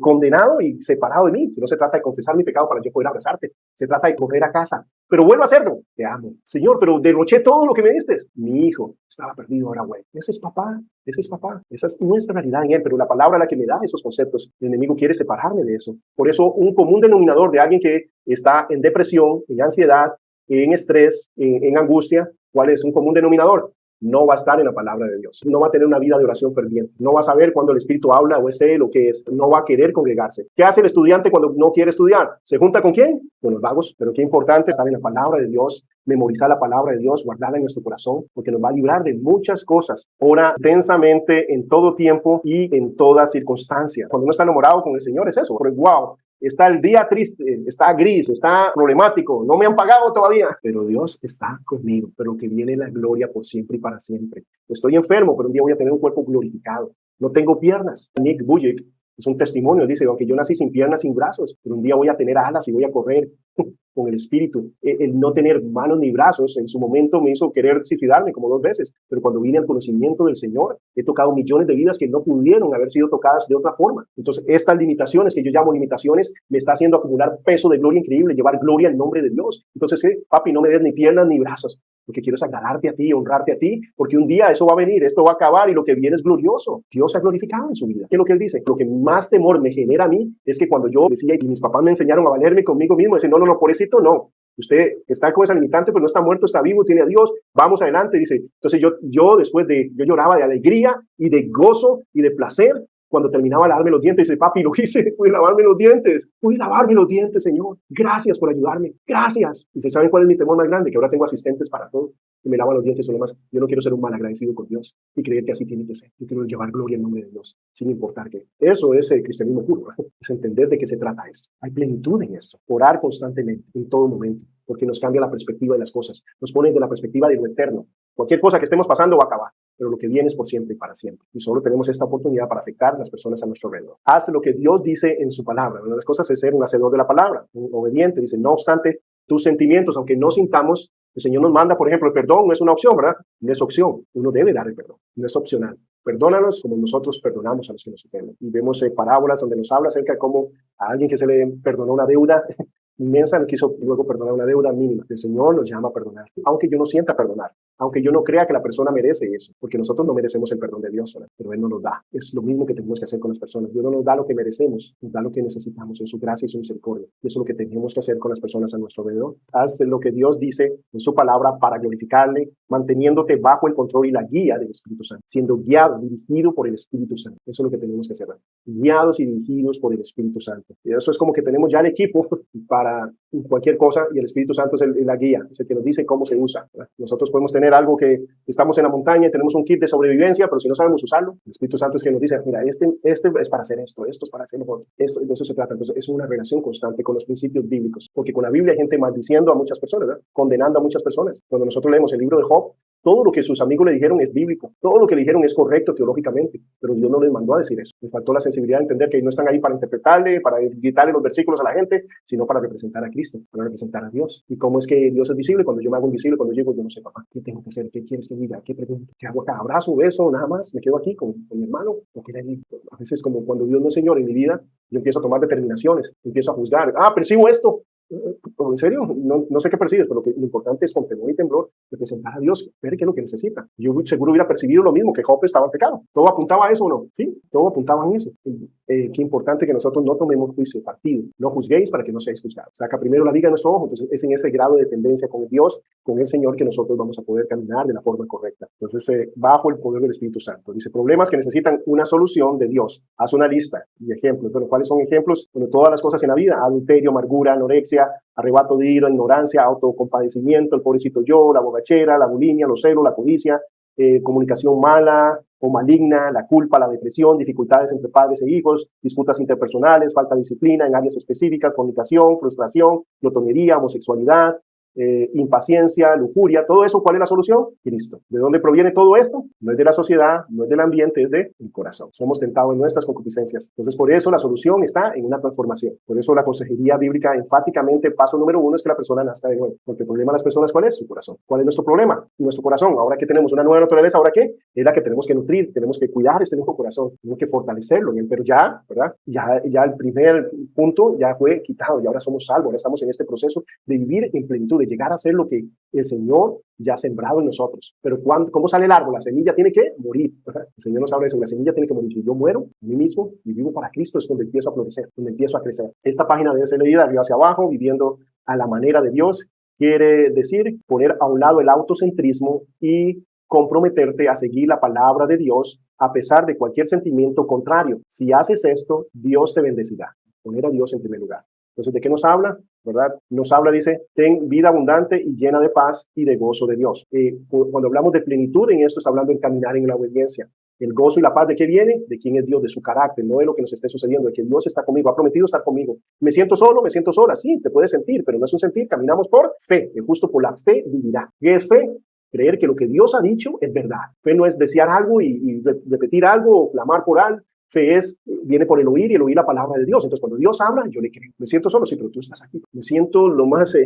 condenado y separado de mí, no se trata de confesar mi pecado para yo poder abrazarte, se trata de correr a casa, pero vuelvo a hacerlo. Te amo, Señor, pero derroché todo lo que me diste. Mi hijo estaba perdido, ahora güey. Ese es papá, esa es nuestra realidad en él, pero la palabra es la que me da esos conceptos. El enemigo quiere separarme de eso. Por eso un común denominador de alguien que está en depresión, en ansiedad, en estrés, en angustia, ¿cuál es un común denominador? No va a estar en la palabra de Dios, no va a tener una vida de oración ferviente, no va a saber cuando el Espíritu habla o es él o qué es, no va a querer congregarse. ¿Qué hace el estudiante cuando no quiere estudiar? ¿Se junta con quién? Con los vagos. Pero qué importante estar en la palabra de Dios, memorizar la palabra de Dios, guardarla en nuestro corazón, porque nos va a librar de muchas cosas. Ora intensamente en todo tiempo y en toda circunstancia. Cuando uno está enamorado con el Señor es eso, porque wow, está el día triste, está gris, está problemático, no me han pagado todavía, pero Dios está conmigo, pero que viene la gloria por siempre y para siempre. Estoy enfermo, pero un día voy a tener un cuerpo glorificado. No tengo piernas. Nick Vujicic es un testimonio, dice, aunque yo nací sin piernas, sin brazos, pero un día voy a tener alas y voy a correr con el Espíritu. El no tener manos ni brazos en su momento me hizo querer suicidarme como 2 veces, pero cuando vine al conocimiento del Señor, he tocado millones de vidas que no pudieron haber sido tocadas de otra forma. Entonces, estas limitaciones, que yo llamo limitaciones, me está haciendo acumular peso de gloria increíble, llevar gloria al nombre de Dios. Entonces, papi, no me des ni piernas ni brazos, porque quiero agradarte a ti, honrarte a ti, porque un día eso va a venir, esto va a acabar y lo que viene es glorioso. Dios se ha glorificado en su vida. ¿Qué es lo que él dice? Lo que más temor me genera a mí es que cuando yo decía, y mis papás me enseñaron a valerme conmigo mismo, decían, no, pobrecito, no. Usted está con esa limitante, pero no está muerto, está vivo, tiene a Dios, vamos adelante, dice. Entonces yo después yo lloraba de alegría y de gozo y de placer cuando terminaba de lavarme los dientes. Dice, papi, lo hice, pude lavarme los dientes, Señor. Gracias por ayudarme, gracias. Dice, ¿saben cuál es mi temor más grande? Que ahora tengo asistentes para todo, que me lavan los dientes y lo demás. Yo no quiero ser un mal agradecido con Dios y creer que así tiene que ser. Yo quiero llevar gloria en nombre de Dios, sin importar qué. Eso es el cristianismo puro, es entender de qué se trata esto. Hay plenitud en esto. Orar constantemente, en todo momento, porque nos cambia la perspectiva de las cosas. Nos pone de la perspectiva de lo eterno. Cualquier cosa que estemos pasando va a acabar, pero lo que viene es por siempre y para siempre. Y solo tenemos esta oportunidad para afectar a las personas a nuestro alrededor. Haz lo que Dios dice en su palabra. Una de las cosas es ser un hacedor de la palabra, un obediente. Dice, no obstante, tus sentimientos, aunque no sintamos, el Señor nos manda, por ejemplo, el perdón no es una opción, ¿verdad? No es opción. Uno debe dar el perdón, no es opcional. Perdónanos como nosotros perdonamos a los que nos ofenden. Y vemos parábolas donde nos habla acerca de cómo a alguien que se le perdonó una deuda inmensa no quiso luego perdonar una deuda mínima. El Señor nos llama a perdonar, aunque yo no sienta perdonar, aunque yo no crea que la persona merece eso, porque nosotros no merecemos el perdón de Dios, ¿verdad? Pero Él nos lo da. Es lo mismo que tenemos que hacer con las personas. Dios no nos da lo que merecemos, nos da lo que necesitamos en su gracia y su misericordia. Y eso es lo que tenemos que hacer con las personas a nuestro alrededor. Haz lo que Dios dice en su palabra para glorificarle, manteniéndote bajo el control y la guía del Espíritu Santo, siendo guiado, dirigido por el Espíritu Santo. Eso es lo que tenemos que hacer, ¿verdad? Guiados y dirigidos por el Espíritu Santo. Y eso es como que tenemos ya el equipo para cualquier cosa y el Espíritu Santo es la guía, es el que nos dice cómo se usa, ¿verdad? Nosotros podemos tener algo que estamos en la montaña y tenemos un kit de sobrevivencia, pero si no sabemos usarlo, el Espíritu Santo es que nos dice, mira, este es para hacer esto es para hacer esto, de eso se trata. Entonces es una relación constante con los principios bíblicos, porque con la Biblia hay gente maldiciendo a muchas personas, ¿verdad? Condenando a muchas personas. Cuando nosotros leemos el libro de Job, todo lo que sus amigos le dijeron es bíblico, todo lo que le dijeron es correcto teológicamente, pero Dios no les mandó a decir eso. Les faltó la sensibilidad de entender que no están ahí para interpretarle, para gritarle los versículos a la gente, sino para representar a Cristo, para representar a Dios. ¿Y cómo es que Dios es visible? Cuando yo me hago invisible, cuando llego, yo no sé, papá, ¿qué tengo que hacer? ¿Qué quieres que diga? ¿Qué pregunto? ¿Qué hago acá? ¿Abrazo, beso, nada más? ¿Me quedo aquí con mi hermano? ¿O qué le digo? A veces como cuando Dios no es Señor en mi vida, yo empiezo a tomar determinaciones, empiezo a juzgar. Percibo esto. ¿En serio? No sé qué percibes, pero lo importante es con temor y temblor representar a Dios, ver qué es lo que necesita. Yo seguro hubiera percibido lo mismo, que Job estaba en pecado. ¿Todo apuntaba a eso o no? Sí, todo apuntaba a eso. Qué importante que nosotros no tomemos juicio de partido. No juzguéis para que no seáis juzgados. Saca primero la viga de nuestro ojo. Entonces es en ese grado de dependencia con Dios, con el Señor, que nosotros vamos a poder caminar de la forma correcta. Entonces, bajo el poder del Espíritu Santo. Dice, problemas que necesitan una solución de Dios. Haz una lista y ejemplos. Bueno, ¿cuáles son ejemplos? Bueno, todas las cosas en la vida. Adulterio, amargura, anorexia, arrebato de ira, ignorancia, autocompadecimiento, el pobrecito yo, la borrachera, la bulimia, los celos, la codicia, comunicación mala o maligna, la culpa, la depresión, dificultades entre padres e hijos, disputas interpersonales, falta de disciplina en áreas específicas, comunicación, frustración, glotonería, homosexualidad, impaciencia, lujuria, todo eso. ¿Cuál es la solución? Cristo. ¿De dónde proviene todo esto? No es de la sociedad, no es del ambiente, es del corazón. Somos tentados en nuestras concupiscencias. Entonces, por eso la solución está en una transformación. Por eso la consejería bíblica, enfáticamente, paso número 1 es que la persona nazca de nuevo. Porque el problema de las personas, ¿cuál es? Su corazón. ¿Cuál es nuestro problema? Nuestro corazón. Ahora que tenemos una nueva naturaleza, ¿ahora qué? Es la que tenemos que nutrir, tenemos que cuidar este nuevo corazón, tenemos que fortalecerlo en él. Pero ya, ¿verdad? Ya el primer punto ya fue quitado y ahora somos salvos. Ahora estamos en este proceso de vivir en plenitud, de llegar a ser lo que el Señor ya ha sembrado en nosotros. Pero ¿cómo sale el árbol? La semilla tiene que morir, ¿verdad? El Señor nos habla de eso, la semilla tiene que morir. Si yo muero a mí mismo y vivo para Cristo, es donde empiezo a florecer, donde empiezo a crecer. Esta página debe ser leída arriba hacia abajo, viviendo a la manera de Dios. Quiere decir poner a un lado el autocentrismo y comprometerte a seguir la palabra de Dios a pesar de cualquier sentimiento contrario. Si haces esto, Dios te bendecirá. Poner a Dios en primer lugar. Entonces, ¿de qué nos habla? ¿Verdad? Nos habla, dice, ten vida abundante y llena de paz y de gozo de Dios. Cuando hablamos de plenitud en esto, está hablando de caminar en la obediencia. El gozo y la paz, ¿de qué viene? De quién es Dios, de su carácter, no de lo que nos esté sucediendo, de que Dios está conmigo, ha prometido estar conmigo. ¿Me siento solo? ¿Me siento sola? Sí, te puedes sentir, pero no es un sentir, caminamos por fe. El justo por la fe vivirá. ¿Qué es fe? Creer que lo que Dios ha dicho es verdad. Fe no es desear algo y repetir algo o clamar por algo. Fe viene por el oír y el oír la palabra de Dios. Entonces, cuando Dios habla, yo le creo. Me siento solo, sí, pero tú estás aquí. Me siento lo más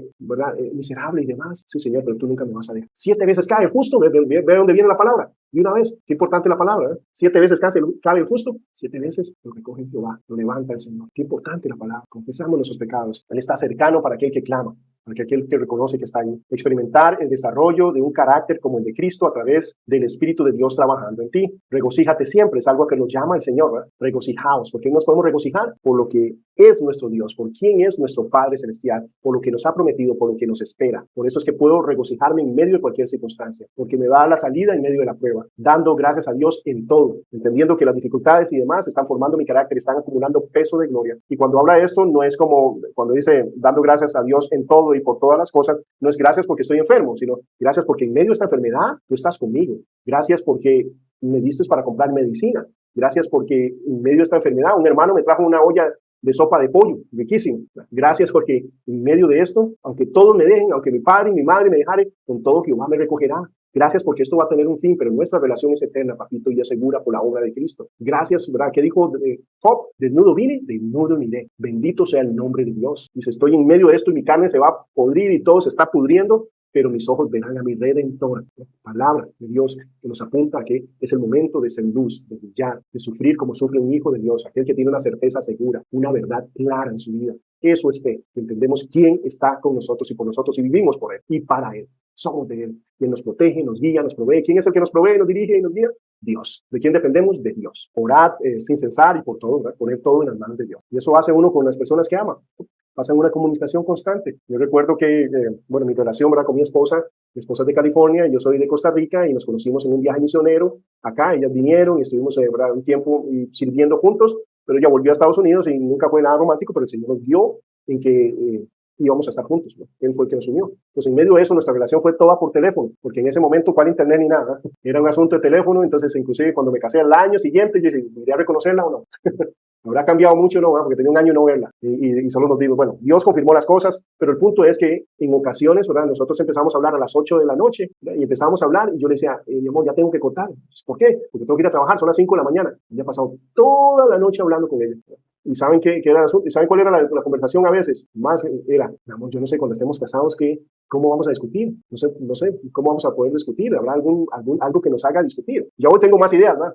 miserable y demás. Sí, Señor, pero tú nunca me vas a dejar. 7 veces cae el justo. Ve dónde viene la palabra. Y una vez, qué importante la palabra, ¿eh? 7 veces cae el justo. 7 veces lo recoge Jehová, lo levanta el Señor. Qué importante la palabra. Confesamos nuestros pecados. Él está cercano para aquel que clama, para aquel que reconoce que está ahí. Experimentar el desarrollo de un carácter como el de Cristo a través del Espíritu de Dios trabajando en ti. Regocíjate siempre, es algo que nos llama el Señor, ¿verdad? Regocijaos. ¿Por qué nos podemos regocijar? Por lo que es nuestro Dios, por quién es nuestro Padre Celestial, por lo que nos ha prometido, por lo que nos espera. Por eso es que puedo regocijarme en medio de cualquier circunstancia, porque me da la salida en medio de la prueba, dando gracias a Dios en todo, entendiendo que las dificultades y demás están formando mi carácter, están acumulando peso de gloria. Y cuando habla de esto, no es como cuando dice dando gracias a Dios en todo y por todas las cosas, no es gracias porque estoy enfermo, sino gracias porque en medio de esta enfermedad tú estás conmigo. Gracias porque me diste para comprar medicina. Gracias porque en medio de esta enfermedad un hermano me trajo una olla de sopa de pollo, riquísimo. Gracias porque en medio de esto, aunque todos me dejen, aunque mi padre y mi madre me dejaren, con todo Jehová me recogerá. Gracias porque esto va a tener un fin, pero nuestra relación es eterna, papito, y es segura por la obra de Cristo. Gracias, ¿verdad? ¿Qué dijo Job? Desnudo vine, desnudo miré. Bendito sea el nombre de Dios. Dice, estoy en medio de esto y mi carne se va a podrir y todo se está pudriendo, pero mis ojos verán a mi Redentor. La palabra de Dios que nos apunta a que es el momento de ser luz, de brillar, de sufrir como sufre un hijo de Dios, aquel que tiene una certeza segura, una verdad clara en su vida. Eso es fe. Entendemos quién está con nosotros y por nosotros y vivimos por Él y para Él. Somos de Él. Quien nos protege, nos guía, nos provee. ¿Quién es el que nos provee, nos dirige y nos guía? Dios. ¿De quién dependemos? De Dios. Orad sin cesar y por todo, ¿verdad? Poner todo en las manos de Dios. Y eso hace uno con las personas que ama. Pasan una comunicación constante. Yo recuerdo que, bueno, mi relación, ¿verdad? Con mi esposa es de California, y yo soy de Costa Rica, y nos conocimos en un viaje misionero acá. Ellas vinieron y estuvimos, ¿verdad? Un tiempo sirviendo juntos, pero ella volvió a Estados Unidos y nunca fue nada romántico, pero el Señor nos dio en que íbamos a estar juntos, ¿no? Él fue el que nos unió. Pues en medio de eso, nuestra relación fue toda por teléfono, porque en ese momento, ¿cuál internet ni nada? Era un asunto de teléfono. Entonces, inclusive cuando me casé al año siguiente, yo decía, ¿debería reconocerla o no? Habrá cambiado mucho, ¿no? Porque tenía un año y no verla. Y solo nos digo, bueno, Dios confirmó las cosas, pero el punto es que en ocasiones, ¿verdad? Nosotros empezamos a hablar a las 8 de la noche, ¿verdad? Y empezamos a hablar y yo le decía, mi amor, ya tengo que cortar. ¿Por qué? Porque tengo que ir a trabajar, son las 5 de la mañana. Y ya he pasado toda la noche hablando con ella. ¿Y saben qué era el asunto? ¿Y saben cuál era la conversación a veces? Más era, amor, yo no sé, cuando estemos casados, ¿cómo vamos a discutir? No sé, ¿cómo vamos a poder discutir? ¿Habrá algo que nos haga discutir? Yo hoy tengo más ideas, ¿verdad?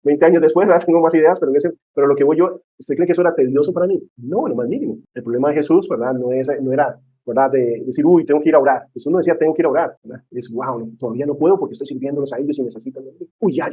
20 años después, ¿verdad? Tengo más ideas, pero lo que voy yo, ¿usted cree que eso era tedioso para mí? No, lo más mínimo. El problema de Jesús, ¿verdad? No era, ¿verdad? De decir, uy, tengo que ir a orar. Jesús no decía, tengo que ir a orar, ¿verdad? Es, wow, no, todavía no puedo porque estoy sirviéndolos a ellos y necesitan. Uy, ya.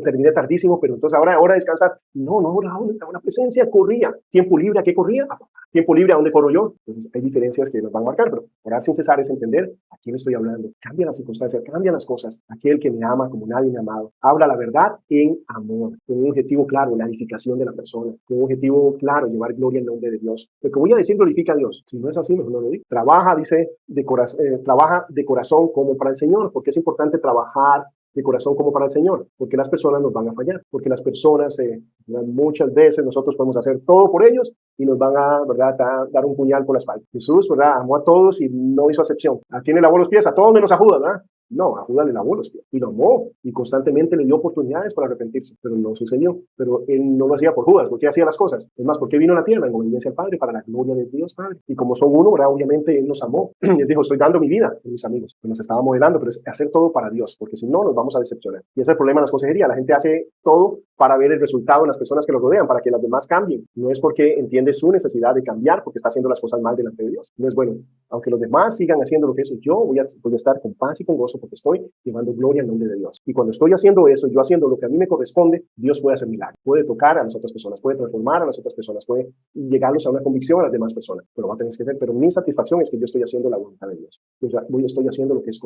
Terminé tardísimo, pero entonces ahora hora de descansar. No, una presencia corría. ¿Tiempo libre a qué corría? ¿Tiempo libre a dónde corro yo? Entonces hay diferencias que nos van a marcar, pero orar sin cesar es entender a quién estoy hablando. Cambia las circunstancias, cambian las cosas. Aquel que me ama como nadie me ha amado. Habla la verdad en amor, con un objetivo claro, la edificación de la persona, con un objetivo claro, llevar gloria en nombre de Dios. Lo que voy a decir glorifica a Dios. Si no es así, mejor no lo digo. Trabaja, dice, trabaja de corazón como para el Señor, porque es importante trabajar de corazón como para el Señor, porque las personas nos van a fallar, porque las personas muchas veces nosotros podemos hacer todo por ellos y nos van a, ¿verdad?, dar un puñal por la espalda. Jesús, ¿verdad?, amó a todos y no hizo acepción. ¿A quién le lavó los pies? A todos menos a Judas, ¿verdad? No, a Judas le lavó los pies y lo amó y constantemente le dio oportunidades para arrepentirse, pero no sucedió. Pero él no lo hacía por Judas, porque hacía las cosas. Es más, porque vino a la tierra en obediencia al Padre para la gloria de Dios Padre. Y como son uno, ¿verdad?, obviamente él nos amó. Él dijo, estoy dando mi vida por mis amigos. Nos estaba modelando, pero es hacer todo para Dios, porque si no nos vamos a decepcionar. Y ese es el problema de las consejerías. La gente hace todo para ver el resultado en las personas que lo rodean, para que las demás cambien. No es porque entiende su necesidad de cambiar, porque está haciendo las cosas mal delante de Dios. No es bueno. Aunque los demás sigan haciendo lo que es, yo voy a estar con paz y con gozo porque estoy llevando gloria en nombre de Dios. Y cuando estoy haciendo eso, yo haciendo lo que a mí me corresponde, Dios puede hacer milagros. Puede tocar a las otras personas, puede transformar a las otras personas, puede llegarlos a una convicción a las demás personas. Pero va a tener que ver. Pero mi satisfacción es que yo estoy haciendo la voluntad de Dios. Yo estoy haciendo lo que es.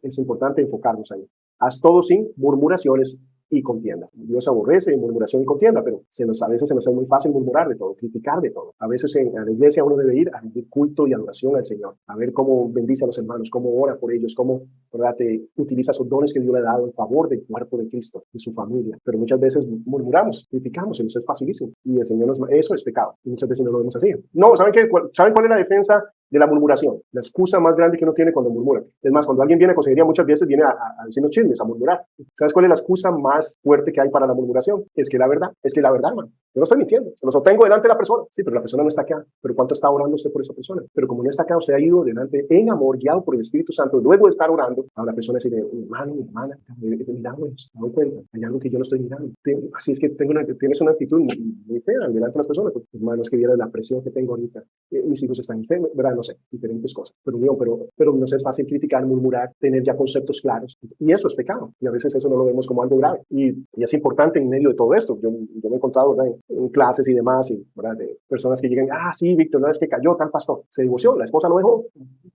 Es importante enfocarnos ahí. Haz todo sin murmuraciones y contienda. Dios aborrece murmuración y contienda, pero a veces se nos hace muy fácil murmurar de todo, criticar de todo. A veces a la iglesia uno debe ir a rendir culto y adoración al Señor, a ver cómo bendice a los hermanos, cómo ora por ellos, cómo, ¿verdad?, utiliza esos dones que Dios le ha dado en favor del cuerpo de Cristo, de su familia. Pero muchas veces murmuramos, criticamos, y eso es facilísimo. Y el Señor eso es pecado. Y muchas veces no lo vemos así. No, ¿saben cuál es la defensa de la murmuración? La excusa más grande que uno tiene cuando murmura. Es más, cuando alguien viene a consejería, muchas veces viene a decirnos chismes, a murmurar. ¿Sabes cuál es la excusa más fuerte que hay para la murmuración? Es que la verdad, hermano. Yo no estoy mintiendo, se lo sostengo delante de la persona. Sí, pero la persona no está acá. Pero ¿cuánto está orando usted por esa persona? Pero como no está acá, usted ha ido delante en amor, guiado por el Espíritu Santo. Luego de estar orando, a la persona dice, hermano, mi hermana, miramos, me doy cuenta, hay algo que yo no estoy mirando. Así es que tienes una actitud muy fea delante de las personas. Hermano, es que viera la presión que tengo ahorita. Mis hijos están enfermos, ¿verdad? No sé, diferentes cosas. Pero no es fácil criticar, murmurar, tener ya conceptos claros. Y eso es pecado. Y a veces eso no lo vemos como algo grave. Y es importante en medio de todo esto. Yo me he encontrado, ¿verdad?, en clases y demás, y, ¿verdad?, de personas que llegan, sí, Víctor, una vez que cayó tal pastor, se divorció, la esposa lo dejó.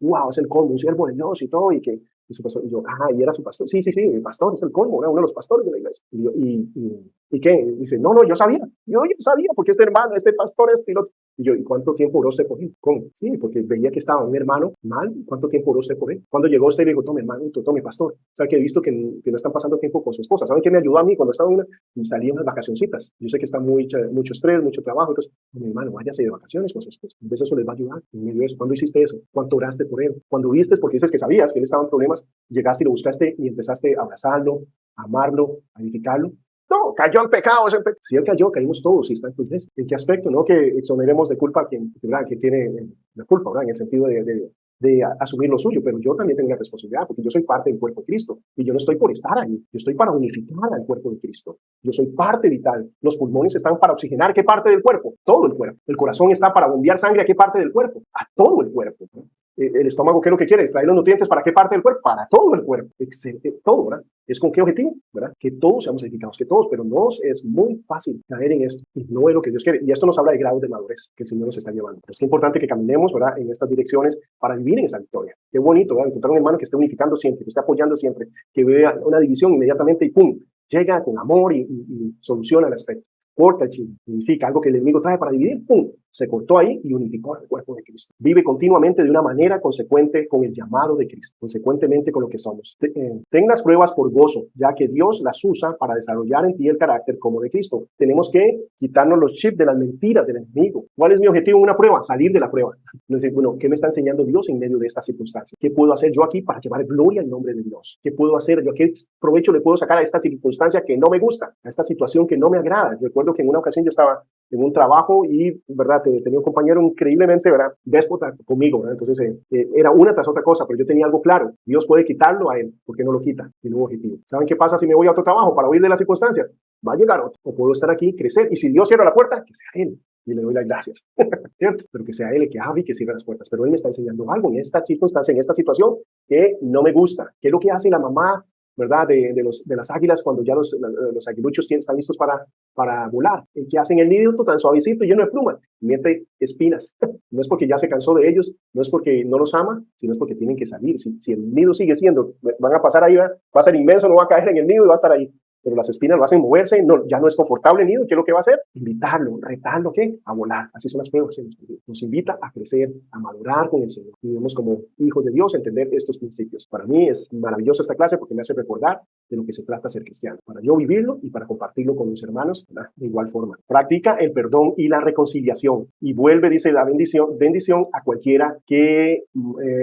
Wow, es el colmo, un siervo de Dios y todo, y su pastor, y yo, y era su pastor. Sí, el pastor es el colmo, era uno de los pastores de la iglesia. ¿Y qué? Dice, no, yo sabía, porque este hermano, este pastor es piloto. Y yo, ¿y cuánto tiempo oró usted por él? ¿Cómo? Sí, porque veía que estaba un hermano mal. ¿Cuánto tiempo oró usted por él? Cuando llegó usted y le dijo, tome hermano, tome pastor. O sea, que he visto que no están pasando tiempo con su esposa. ¿Saben qué me ayudó a mí cuando estaba salía unas vacacioncitas? Yo sé que está mucho estrés, mucho trabajo. Entonces, mi hermano, váyase de vacaciones con su esposa. Entonces eso les va a ayudar. En medio de eso, ¿cuándo hiciste eso? ¿Cuánto oraste por él? Cuando viste, porque dices que sabías que él estaba en problemas, problemas, llegaste y lo buscaste y empezaste a abrazarlo, a amarlo, a edificarlo. No, cayó en pecado. Si él cayó, caímos todos y está en tu iglesia. ¿En qué aspecto? No que exoneremos de culpa a quien, ¿verdad?, que tiene la culpa, ¿verdad?, en el sentido de asumir lo suyo, pero yo también tengo una responsabilidad porque yo soy parte del cuerpo de Cristo y yo no estoy por estar ahí, yo estoy para unificar al cuerpo de Cristo. Yo soy parte vital. Los pulmones están para oxigenar ¿qué parte del cuerpo? Todo el cuerpo. El corazón está para bombear sangre ¿a qué parte del cuerpo? A todo el cuerpo. El estómago, ¿qué es lo que quiere? Extraer los nutrientes ¿para qué parte del cuerpo? Para todo el cuerpo. Todo, ¿verdad? ¿Es con qué objetivo? ¿Verdad? Que todos seamos edificados, que todos, pero no es muy fácil caer en esto y no es lo que Dios quiere. Y esto nos habla de grados de madurez que el Señor nos está llevando. Es que importante que caminemos, ¿verdad?, en estas direcciones para vivir en esa victoria. Qué bonito, ¿verdad?, encontrar un hermano que esté unificando siempre, que esté apoyando siempre, que vea una división inmediatamente y ¡pum!, llega con amor y soluciona el aspecto. Corta el chisme, unifica algo que el enemigo trae para dividir, ¡pum!, se cortó ahí y unificó al cuerpo de Cristo. Vive continuamente de una manera consecuente con el llamado de Cristo, consecuentemente con lo que somos. Ten las pruebas por gozo, ya que Dios las usa para desarrollar en ti el carácter como de Cristo. Tenemos que quitarnos los chips de las mentiras del enemigo. ¿Cuál es mi objetivo en una prueba? Salir de la prueba. Entonces, bueno, ¿qué me está enseñando Dios en medio de esta circunstancia? ¿Qué puedo hacer yo aquí para llevar gloria al nombre de Dios? ¿Qué puedo hacer yo? ¿Qué provecho le puedo sacar a esta circunstancia que no me gusta? A esta situación que no me agrada. Recuerdo que en una ocasión yo estaba en un trabajo y, ¿verdad?, tenía un compañero increíblemente, ¿verdad?, déspota conmigo, ¿verdad? Entonces era una tras otra cosa, pero yo tenía algo claro: Dios puede quitarlo a él, ¿por qué no lo quita? Tiene un objetivo. ¿Saben qué pasa si me voy a otro trabajo para huir de la circunstancia? Va a llegar otro, o puedo estar aquí, crecer, y si Dios cierra la puerta, que sea él, y le doy las gracias, ¿cierto? Pero que sea él el que abre y que cierre las puertas. Pero él me está enseñando algo en esta circunstancia, en esta situación que no me gusta. ¿Qué es lo que hace la mamá, verdad, de las águilas cuando ya los aguiluchos están listos para volar? ¿Qué hacen el nido tan suavecito y lleno de plumas? Mete espinas. No es porque ya se cansó de ellos, no es porque no los ama, sino es porque tienen que salir. Si el nido sigue siendo, van a pasar ahí, va a ser inmenso, no va a caer en el nido y va a estar ahí. Pero las espinas lo hacen moverse, no, ya no es confortable el nido. ¿Qué es lo que va a hacer? Invitarlo, retarlo, ¿qué? A volar. Así son las pruebas. Nos invita a crecer, a madurar con el Señor. Y debemos, como hijos de Dios, entender estos principios. Para mí es maravillosa esta clase porque me hace recordar de lo que se trata ser cristiano, para yo vivirlo y para compartirlo con mis hermanos, ¿verdad?, de igual forma. Practica el perdón y la reconciliación y vuelve, dice, la bendición a cualquiera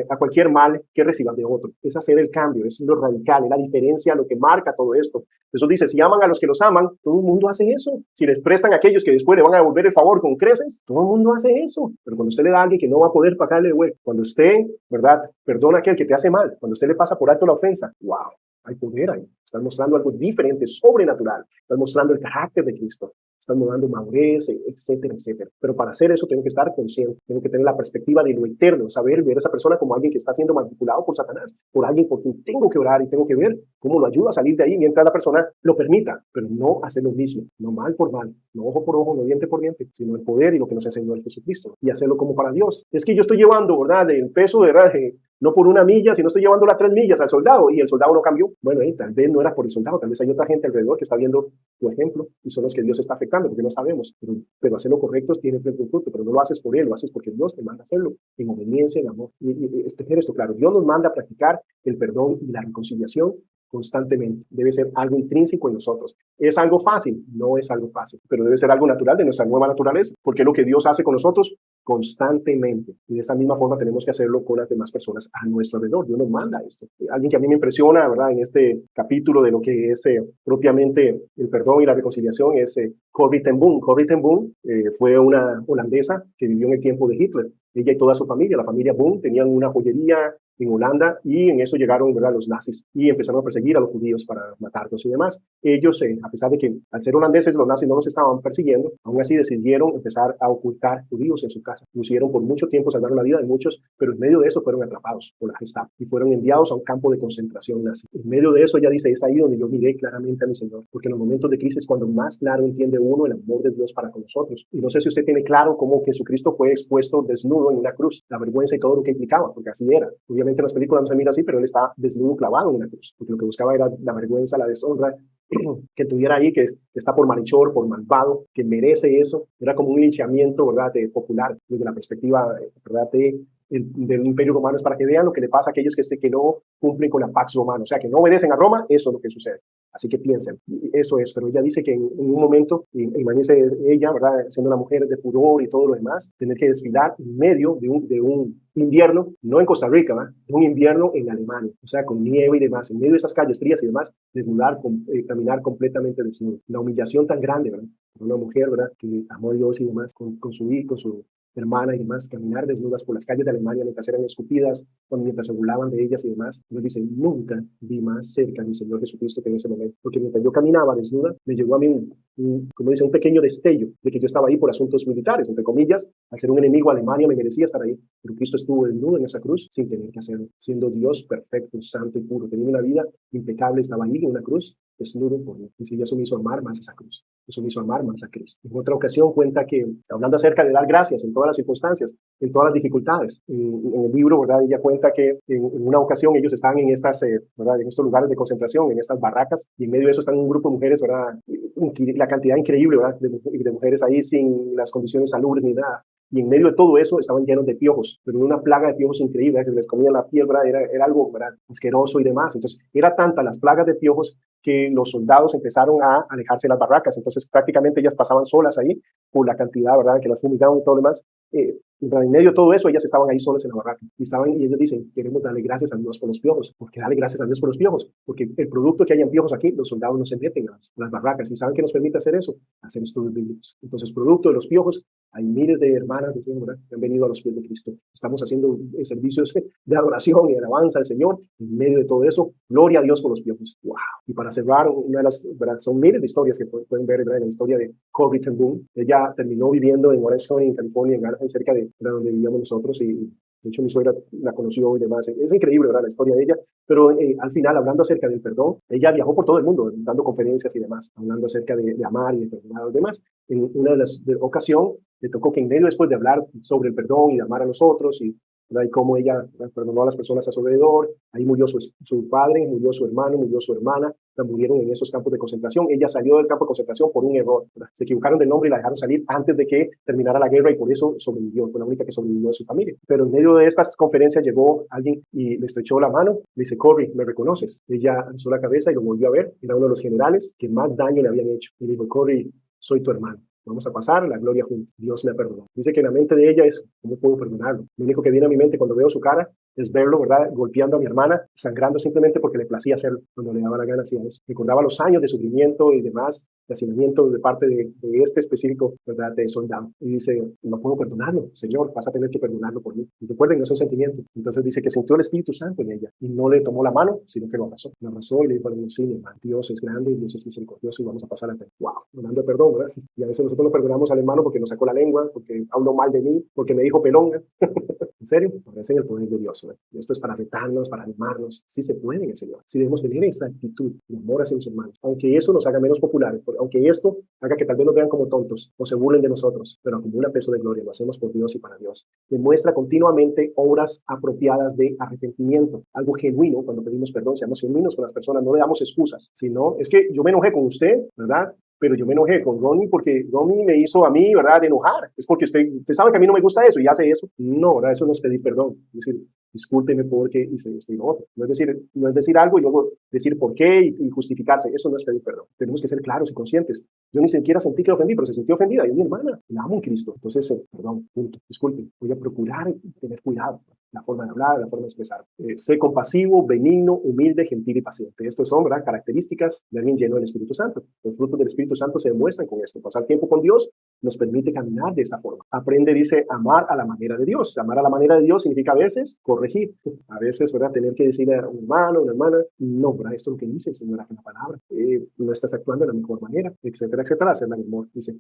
a cualquier mal que reciban de otro. Es hacer el cambio, es lo radical, es la diferencia, lo que marca todo esto. Eso dice: si aman a los que los aman, todo el mundo hace eso. Si les prestan a aquellos que después le van a devolver el favor con creces, todo el mundo hace eso. Pero cuando usted le da a alguien que no va a poder pagarle de vuelta, cuando usted, ¿verdad?, perdona a aquel que te hace mal, cuando usted le pasa por alto la ofensa, wow, hay poder ahí. Están mostrando algo diferente, sobrenatural. Están mostrando el carácter de Cristo. Están mostrando madurez, etcétera, etcétera. Pero para hacer eso tengo que estar consciente, tengo que tener la perspectiva de lo eterno, saber ver a esa persona como alguien que está siendo manipulado por Satanás, por alguien por quien tengo que orar y tengo que ver cómo lo ayuda a salir de ahí mientras la persona lo permita, pero no hacer lo mismo, no mal por mal, no ojo por ojo, no diente por diente, sino el poder y lo que nos enseñó el Jesucristo, y hacerlo como para Dios. Es que yo estoy llevando, ¿verdad?, el peso, ¿verdad?, no por 1 milla, sino estoy llevando las 3 millas al soldado y el soldado no cambió. Bueno, tal vez no era por el soldado, tal vez hay otra gente alrededor que está viendo tu ejemplo y son los que Dios está afectando, porque no sabemos. Pero hacer lo correcto tiene frente un fruto, pero no lo haces por él, lo haces porque Dios te manda a hacerlo en obediencia, en amor. Y tener esto claro: Dios nos manda a practicar el perdón y la reconciliación constantemente. Debe ser algo intrínseco en nosotros. ¿Es algo fácil? No es algo fácil, pero debe ser algo natural de nuestra nueva naturaleza, porque es lo que Dios hace con nosotros constantemente. Y de esa misma forma tenemos que hacerlo con las demás personas a nuestro alrededor. Dios nos manda esto. Alguien que a mí me impresiona, ¿verdad?, en este capítulo de lo que es propiamente el perdón y la reconciliación es Corrie ten Boom. Corrie ten Boom fue una holandesa que vivió en el tiempo de Hitler. Ella y toda su familia, la familia Boom, tenían una joyería en Holanda y en eso llegaron, ¿verdad?, los nazis y empezaron a perseguir a los judíos para matarlos y demás. Ellos, a pesar de que al ser holandeses los nazis no los estaban persiguiendo, aún así decidieron empezar a ocultar judíos en su casa. Lo hicieron por mucho tiempo, salvaron la vida de muchos, pero en medio de eso fueron atrapados por la Gestapo y fueron enviados a un campo de concentración nazi. En medio de eso ella dice: es ahí donde yo miré claramente a mi Señor, porque en los momentos de crisis es cuando más claro entiende uno el amor de Dios para con nosotros. Y no sé si usted tiene claro cómo Jesucristo fue expuesto desnudo en una cruz, la vergüenza y todo lo que implicaba, porque así era. Obviamente en las películas no se mira así, pero él estaba desnudo, clavado en una cruz, porque lo que buscaba era la vergüenza, la deshonra que tuviera ahí, que está por malhechor, por malvado, que merece eso. Era como un linchamiento, ¿verdad?, popular, desde la perspectiva, ¿verdad?, del Imperio Romano. Es para que vean lo que le pasa a aquellos que no cumplen con la Pax Romana, o sea, que no obedecen a Roma. Eso es lo que sucede. Así que piensen, eso es. Pero ella dice que en un momento, imagínense ella, ¿verdad? Siendo una mujer de pudor y todo lo demás, tener que desfilar en medio de un invierno, no en Costa Rica, ¿verdad? Un invierno en Alemania, o sea, con nieve y demás, en medio de esas calles frías y demás, desnudar, caminar completamente desnudo. La humillación tan grande, ¿verdad? Una mujer, ¿verdad? Que amó a Dios y demás, con su hijo, con su hermana y demás, caminar desnudas por las calles de Alemania mientras eran escupidas, mientras se burlaban de ellas y demás. Nos dice, nunca vi más cerca a mi Señor Jesucristo que en ese momento, porque mientras yo caminaba desnuda, me llegó a mí como dice, un pequeño destello de que yo estaba ahí por asuntos militares, entre comillas, al ser un enemigo, Alemania me merecía estar ahí, pero Cristo estuvo desnudo en esa cruz sin tener que hacerlo, siendo Dios perfecto, santo y puro, teniendo una vida impecable, estaba ahí en una cruz, desnudo por mí. Y si eso me hizo amar más esa cruz, eso me hizo amar más a Cristo. En otra ocasión cuenta que, hablando acerca de dar gracias en todas las circunstancias, en todas las dificultades, en el libro, ¿verdad? Ella cuenta que en una ocasión ellos estaban en estas, ¿verdad? En estos lugares de concentración, en estas barracas, y en medio de eso están un grupo de mujeres, ¿verdad? La cantidad increíble, ¿verdad? De mujeres ahí sin las condiciones salubres ni nada. Y en medio de todo eso estaban llenos de piojos, pero una plaga de piojos increíble, que les comían la piel, ¿verdad? Era algo, ¿verdad? Asqueroso y demás. Entonces, era tanta las plagas de piojos que los soldados empezaron a alejarse de las barracas. Entonces, prácticamente ellas pasaban solas ahí por la cantidad, ¿verdad? Que las fumigaban y todo lo demás. En medio de todo eso, ellas estaban ahí solas en la barraca. Y ellos dicen, queremos darle gracias a Dios por los piojos. ¿Por qué darle gracias a Dios por los piojos? Porque el producto que hayan piojos aquí, los soldados no se meten a las barracas. ¿Y saben qué nos permite hacer eso? Hacer estudios bíblicos. Entonces, producto de los piojos, hay miles de hermanas ¿verdad? Que han venido a los pies de Cristo. Estamos haciendo servicios de adoración y alabanza al Señor. En medio de todo eso, gloria a Dios por los piojos. ¡Wow! Y para cerrar, una de las, ¿verdad? Son miles de historias que pueden ver, ¿verdad? En la historia de Corrie ten Boom. Ella terminó viviendo en Orange County, en California, cerca de donde vivíamos nosotros, y de hecho mi suegra la conoció y demás. Es increíble, ¿verdad? La historia de ella, pero al final, hablando acerca del perdón, ella viajó por todo el mundo, dando conferencias y demás, hablando acerca de amar y de perdonar a los demás. En una de las ocasiones, le tocó que en medio, después de hablar sobre el perdón y de amar a los otros, ¿verdad? Y cómo ella perdonó a las personas a su alrededor, ahí murió su padre, murió su hermano, murió su hermana, murieron en esos campos de concentración. Ella salió del campo de concentración por un error, ¿verdad? Se equivocaron del nombre y la dejaron salir antes de que terminara la guerra, y por eso sobrevivió, fue la única que sobrevivió de su familia. Pero en medio de estas conferencias llegó alguien y le estrechó la mano, le dice, Corrie, ¿me reconoces? Ella alzó la cabeza y lo volvió a ver, era uno de los generales que más daño le habían hecho. Y le dijo, Corrie, soy tu hermano. Vamos a pasar la gloria juntos. Dios me ha perdonado. Dice que en la mente de ella es, ¿cómo puedo perdonarlo? Lo único que viene a mi mente cuando veo su cara es verlo, ¿verdad? Golpeando a mi hermana, sangrando simplemente porque le placía hacerlo. Cuando le daba la gana hacía eso. Recordaba los años de sufrimiento y demás, de hacinamiento de parte de este específico, ¿verdad? De soldado. Y dice, no puedo perdonarlo. Señor, vas a tener que perdonarlo por mí. Y recuerden, no es un sentimiento. Entonces dice que sintió el Espíritu Santo en ella y no le tomó la mano, sino que lo abrazó. Lo abrazó y le dijo, sí, mi hermano, Dios es grande, Dios es misericordioso y vamos a pasar a ti. Wow, hablando de perdón, ¿verdad? Y a veces nosotros no perdonamos al hermano porque nos sacó la lengua, porque habló mal de mí, porque me dijo pelonga. ¿En serio? Parece en el poder de Dios, ¿verdad? Y esto es para retarnos, para animarnos. Sí se puede en el Señor. Si debemos tener esa actitud de amor hacia los hermanos, aunque eso nos haga menos populares, aunque esto haga que tal vez nos vean como tontos o se burlen de nosotros, pero acumula peso de gloria, lo hacemos por Dios y para Dios. Demuestra continuamente obras apropiadas de arrepentimiento, algo genuino. Cuando pedimos perdón, seamos genuinos con las personas, no le damos excusas, sino es que yo me enojé con usted, ¿verdad? Pero yo me enojé con Ronnie porque Ronnie me hizo a mí, ¿verdad?, de enojar. Es porque usted sabe que a mí no me gusta eso y hace eso. No, ¿verdad? Eso no es pedir perdón. Es decir, discúlpeme porque hice esto y lo otro. No es decir algo y luego decir por qué y justificarse. Eso no es pedir perdón. Tenemos que ser claros y conscientes. Yo ni siquiera sentí que lo ofendí, pero se sintió ofendida. Y es mi hermana, la amo en Cristo. Entonces, perdón, punto. Disculpe. Voy a procurar tener cuidado. La forma de hablar, la forma de expresar. Sé compasivo, benigno, humilde, gentil y paciente. Estos son, ¿verdad?, características de alguien lleno del Espíritu Santo. Los frutos del Espíritu Santo se demuestran con esto. Pasar tiempo con Dios nos permite caminar de esta forma. Aprende, dice, amar a la manera de Dios. Amar a la manera de Dios significa a veces corregir. A veces, ¿verdad?, tener que decirle a un hermano, una hermana, no, ¿verdad?, esto es lo que dice el Señor aquí en la palabra. No estás actuando de la mejor manera, etcétera, etcétera. Hacer el amor. Dice,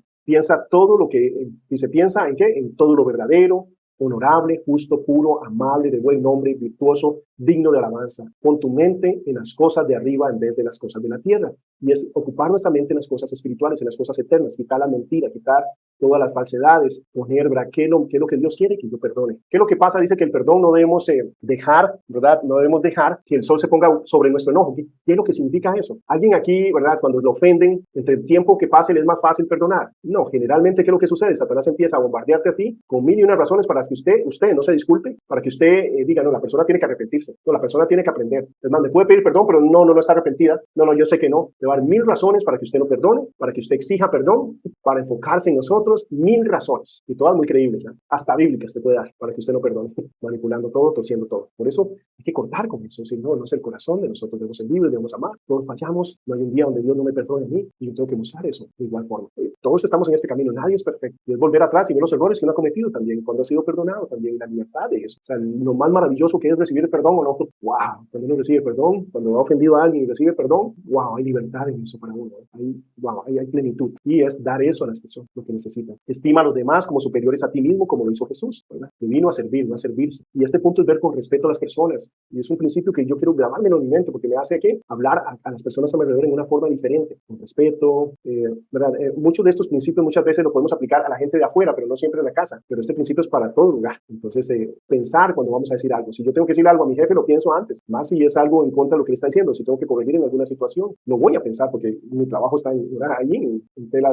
piensa ¿en qué? En todo lo verdadero, honorable, justo, puro, amable, de buen nombre, virtuoso, digno de alabanza. Pon tu mente en las cosas de arriba en vez de las cosas de la tierra. Y es ocupar nuestra mente en las cosas espirituales, en las cosas eternas, quitar la mentira, quitar todas las falsedades, poner, ¿verdad? ¿Qué es lo que Dios quiere? Que yo perdone. ¿Qué es lo que pasa? Dice que el perdón no debemos dejar, ¿verdad? No debemos dejar que el sol se ponga sobre nuestro enojo. ¿Qué es lo que significa eso? Alguien aquí, ¿verdad? Cuando lo ofenden, entre el tiempo que pase, le es más fácil perdonar. No, generalmente, ¿qué es lo que sucede? Satanás empieza a bombardearte a ti con mil y unas razones para que usted no se disculpe, para que usted diga, no, la persona tiene que arrepentirse, no, la persona tiene que aprender. Es más, me puede pedir perdón, pero no está arrepentida. No, yo sé que no. Le va a dar mil razones para que usted no perdone, para que usted exija perdón, para enfocarse en nosotros, mil razones, y todas muy creíbles, ¿no? Hasta bíblicas te puede dar para que usted no perdone, manipulando todo, torciendo todo. Por eso hay que cortar con eso, decir, no es el corazón de nosotros, debemos ser libres, debemos amar, todos fallamos, no hay un día donde Dios no me perdone a mí, y yo tengo que mostrar eso de igual forma. Todos estamos en este camino, nadie es perfecto, y es volver atrás y ver los errores que uno ha cometido también, cuando ha sido perdonado, también la libertad de eso. O sea, lo más maravilloso que es recibir perdón o no, wow, cuando uno recibe perdón, cuando ha ofendido a alguien y recibe perdón, wow, hay libertad en eso para uno, hay plenitud, y es dar eso a las personas, lo que necesitan. Estima a los demás como superiores a ti mismo, como lo hizo Jesús, ¿verdad? Que vino a servir, no a servirse. Y este punto es ver con respeto a las personas, y es un principio que yo quiero grabarme en mi mente, porque me hace que hablar a las personas a mi alrededor en una forma diferente, con respeto, ¿verdad? Muchos de estos principios muchas veces lo podemos aplicar a la gente de afuera, pero no siempre en la casa, pero este principio es para todo lugar. Entonces, pensar cuando vamos a decir algo. Si yo tengo que decir algo a mi jefe, lo pienso antes, más si es algo en contra de lo que él está diciendo. Si tengo que corregir en alguna situación, lo voy a pensar, porque mi trabajo está ahí en tela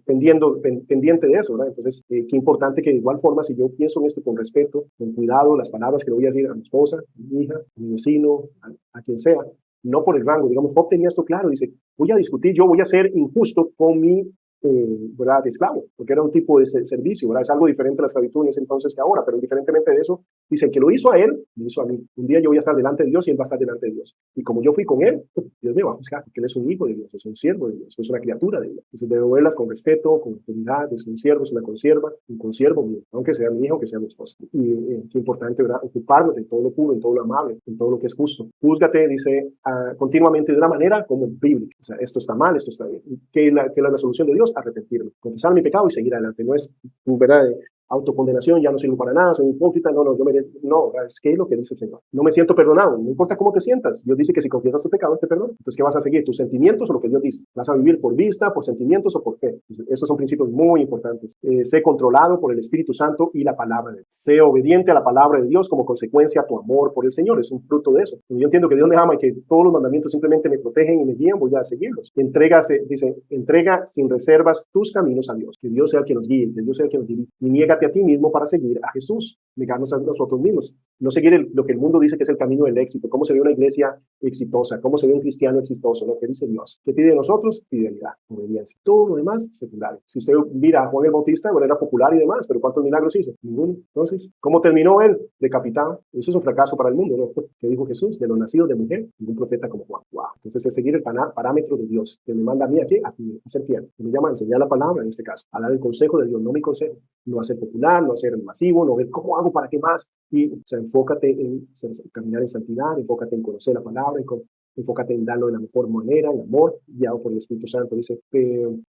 pendiente de eso, ¿verdad? Entonces, qué importante que de igual forma, si yo pienso en esto con respeto, con cuidado, las palabras que le voy a decir a mi esposa, a mi hija, a mi vecino, a quien sea, no por el rango. Digamos, Job tenía esto claro, dice, voy a discutir, yo voy a ser injusto con mi ¿verdad? De esclavo, porque era un tipo de servicio, ¿verdad? Es algo diferente a la esclavitud en ese entonces que ahora, pero indiferentemente de eso, dicen que lo hizo a él, lo hizo a mí. Un día yo voy a estar delante de Dios y él va a estar delante de Dios. Y como yo fui con él, Dios me va a juzgar, porque él es un hijo de Dios, es un siervo de Dios, es una criatura de Dios. Entonces debo verlas con respeto, con autoridad, es un siervo, es una consierva, un consiervo mío, aunque sea mi hijo, aunque sea mi esposa. Y qué importante, ¿verdad? Ocuparnos de todo lo puro, en todo lo amable, en todo lo que es justo. Júzgate, dice, continuamente de una manera como bíblica. O sea, esto está mal, esto está bien. ¿Qué es la solución de Dios? Arrepentirme, confesar mi pecado y seguir adelante. No es, ¿verdad?, autocondenación, ya no sirvo para nada, soy hipócrita, no, es que es lo que dice el Señor. No me siento perdonado, no importa cómo te sientas. Dios dice que si confiesas tu pecado, te perdona. Entonces, ¿qué vas a seguir? ¿Tus sentimientos o lo que Dios dice? ¿Vas a vivir por vista, por sentimientos o por fe? Esos son principios muy importantes. Sé controlado por el Espíritu Santo y la palabra de Dios. Sé obediente a la palabra de Dios como consecuencia a tu amor por el Señor. Es un fruto de eso. Cuando yo entiendo que Dios me ama y que todos los mandamientos simplemente me protegen y me guían, voy a seguirlos. Entrega sin reservas tus caminos a Dios. Que Dios sea el que nos guíe, que Dios sea el que nos dirija. Y niégate a ti mismo para seguir a Jesús. Negarnos a nosotros mismos. No seguir lo que el mundo dice que es el camino del éxito. ¿Cómo se ve una iglesia exitosa? ¿Cómo se ve un cristiano exitoso? Lo que dice Dios. ¿Qué pide de nosotros? Fidelidad, obediencia. Todo lo demás, secundario. Si usted mira a Juan el Bautista, bueno, era popular y demás, pero ¿cuántos milagros hizo? Ninguno. Entonces, ¿cómo terminó él? Decapitado. Eso es un fracaso para el mundo, ¿no? ¿Qué dijo Jesús? De los nacidos de mujer, ningún profeta como Juan. Wow. Entonces, es seguir el parámetro de Dios, que me manda a mí aquí a ser fiel. Que me llama a enseñar la palabra en este caso, a dar el consejo de Dios, no mi consejo. No a ser popular, no a ser masivo, no ver cómo hago para qué más. Y, o sea, enfócate en caminar en santidad, enfócate en conocer la palabra, enfócate en darlo de la mejor manera, en amor, guiado por el Espíritu Santo. Dice,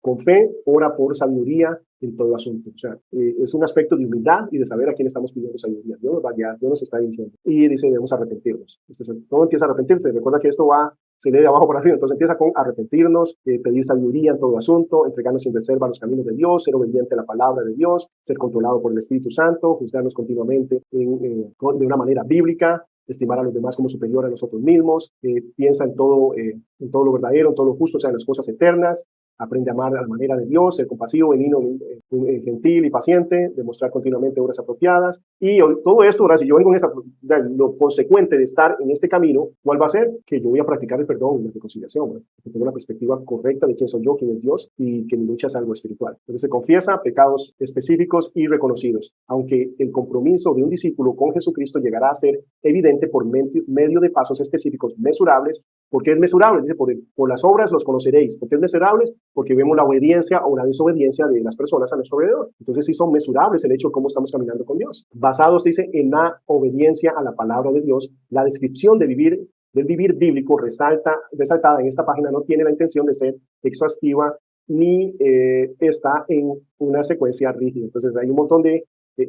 con fe, ora por sabiduría en todo asunto. O sea, es un aspecto de humildad y de saber a quién estamos pidiendo sabiduría. Dios nos va a guiar, Dios nos está diciendo. Y dice, debemos arrepentirnos. Todo empieza a arrepentirte. Recuerda que esto se lee de abajo para arriba. Entonces empieza con arrepentirnos, pedir sabiduría en todo asunto, entregarnos sin reserva a los caminos de Dios, ser obediente a la palabra de Dios, ser controlado por el Espíritu Santo, juzgarnos continuamente de una manera bíblica, estimar a los demás como superior a nosotros mismos, piensa en todo lo verdadero, en todo lo justo, o sea, en las cosas eternas, aprende a amar a la manera de Dios, ser compasivo, benigno, gentil y paciente, demostrar continuamente obras apropiadas. Y todo esto, ahora, si yo vengo en lo consecuente de estar en este camino, ¿cuál va a ser? Que yo voy a practicar el perdón y la reconciliación, ¿verdad? Que tengo una perspectiva correcta de quién soy yo, quién es Dios, y que mi lucha es algo espiritual. Entonces se confiesa pecados específicos y reconocidos, aunque el compromiso de un discípulo con Jesucristo llegará a ser evidente por medio de pasos específicos mesurables. ¿Por qué es mesurable? Dice, por las obras los conoceréis. ¿Por qué es mesurable? Porque vemos la obediencia o la desobediencia de las personas a nuestro alrededor. Entonces sí son mesurables el hecho de cómo estamos caminando con Dios. Basados, dice, en la obediencia a la palabra de Didel vivir bíblico resaltada en esta página no tiene la intención de ser exhaustiva ni está en una secuencia rígida. Entonces hay un montón de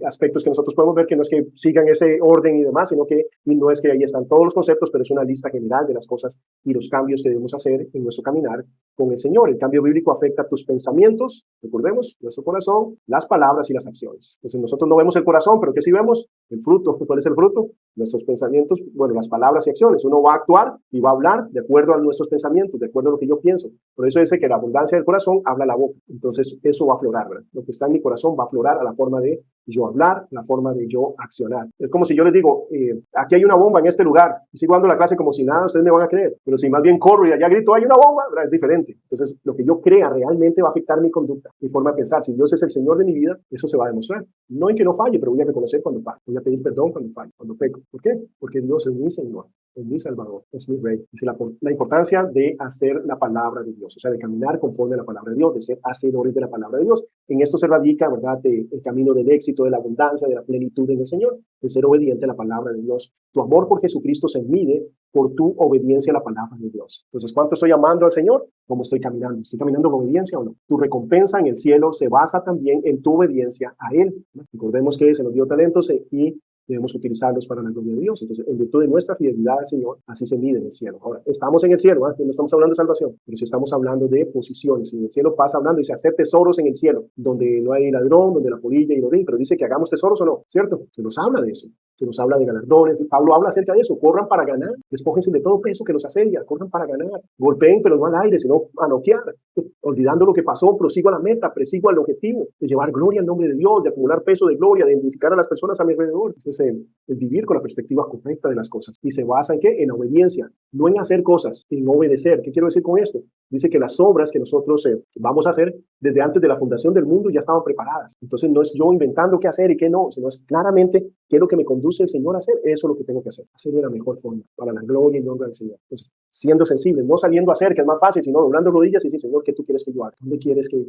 aspectos que nosotros podemos ver, que no es que sigan ese orden y demás, sino que y no es que ahí están todos los conceptos, pero es una lista general de las cosas y los cambios que debemos hacer en nuestro caminar con el Señor. El cambio bíblico afecta tus pensamientos, recordemos, nuestro corazón, las palabras y las acciones. Entonces nosotros no vemos el corazón, pero ¿qué sí vemos? El fruto. ¿Cuál es el fruto? Nuestros pensamientos, bueno, las palabras y acciones. Uno va a actuar y va a hablar de acuerdo a nuestros pensamientos, de acuerdo a lo que yo pienso. Por eso dice que la abundancia del corazón habla la boca. Entonces eso va a aflorar, ¿verdad? Lo que está en mi corazón va a aflorar a la forma de yo hablar, la forma de yo accionar. Es como si yo les digo, aquí hay una bomba en este lugar, y sigo dando la clase como si nada, ustedes me van a creer. Pero si más bien corro y allá grito, hay una bomba, ¿verdad? Es diferente. Entonces, lo que yo crea realmente va a afectar mi conducta, mi forma de pensar. Si Dios es el Señor de mi vida, eso se va a demostrar. No en que no falle, pero voy a reconocer cuando falle. Voy a pedir perdón cuando falle, cuando peco. ¿Por qué? Porque Dios es mi Señor, es mi Salvador, es mi Rey. Dice la importancia de hacer la palabra de Dios, o sea, de caminar conforme a la palabra de Dios, de ser hacedores de la palabra de Dios. En esto se radica, ¿verdad?, el camino del éxito, de la abundancia, de la plenitud en el Señor, de ser obediente a la palabra de Dios. Tu amor por Jesucristo se mide por tu obediencia a la palabra de Dios. Entonces, ¿cuánto estoy amando al Señor? ¿Cómo estoy caminando? ¿Estoy caminando con obediencia o no? Tu recompensa en el cielo se basa también en tu obediencia a Él. Recordemos que se nos dio talentos y debemos utilizarlos para la gloria de Dios. Entonces, en virtud de nuestra fidelidad al Señor, así se mide en el cielo. Ahora, estamos en el cielo, no estamos hablando de salvación, pero sí estamos hablando de posiciones. Y en el cielo pasa hablando, dice, hacer tesoros en el cielo, donde no hay ladrón, donde la polilla y el orín, pero dice que hagamos tesoros o no, ¿cierto? Se nos habla de eso. Se nos habla de galardones. Pablo habla acerca de eso. Corran para ganar. Despójense de todo peso que los asedia. Corran para ganar. Golpeen, pero no al aire, sino a noquear. Olvidando lo que pasó, prosigo a la meta, presigo al objetivo de llevar gloria al nombre de Dios, de acumular peso de gloria, de identificar a las personas a mi alrededor. Entonces, es vivir con la perspectiva correcta de las cosas. Y se basa en ¿qué? En obediencia, no en hacer cosas, en obedecer. ¿Qué quiero decir con esto? Dice que las obras que nosotros vamos a hacer desde antes de la fundación del mundo ya estaban preparadas. Entonces, no es yo inventando qué hacer y qué no, sino es claramente qué es lo que me conduce el Señor a hacer. Eso es lo que tengo que hacer. Hacer de la mejor forma, para la gloria y honra del Señor. Entonces, siendo sensible, no saliendo a hacer, que es más fácil, sino doblando rodillas y decir, Señor, ¿qué tú quieres que yo haga? ¿Dónde quieres que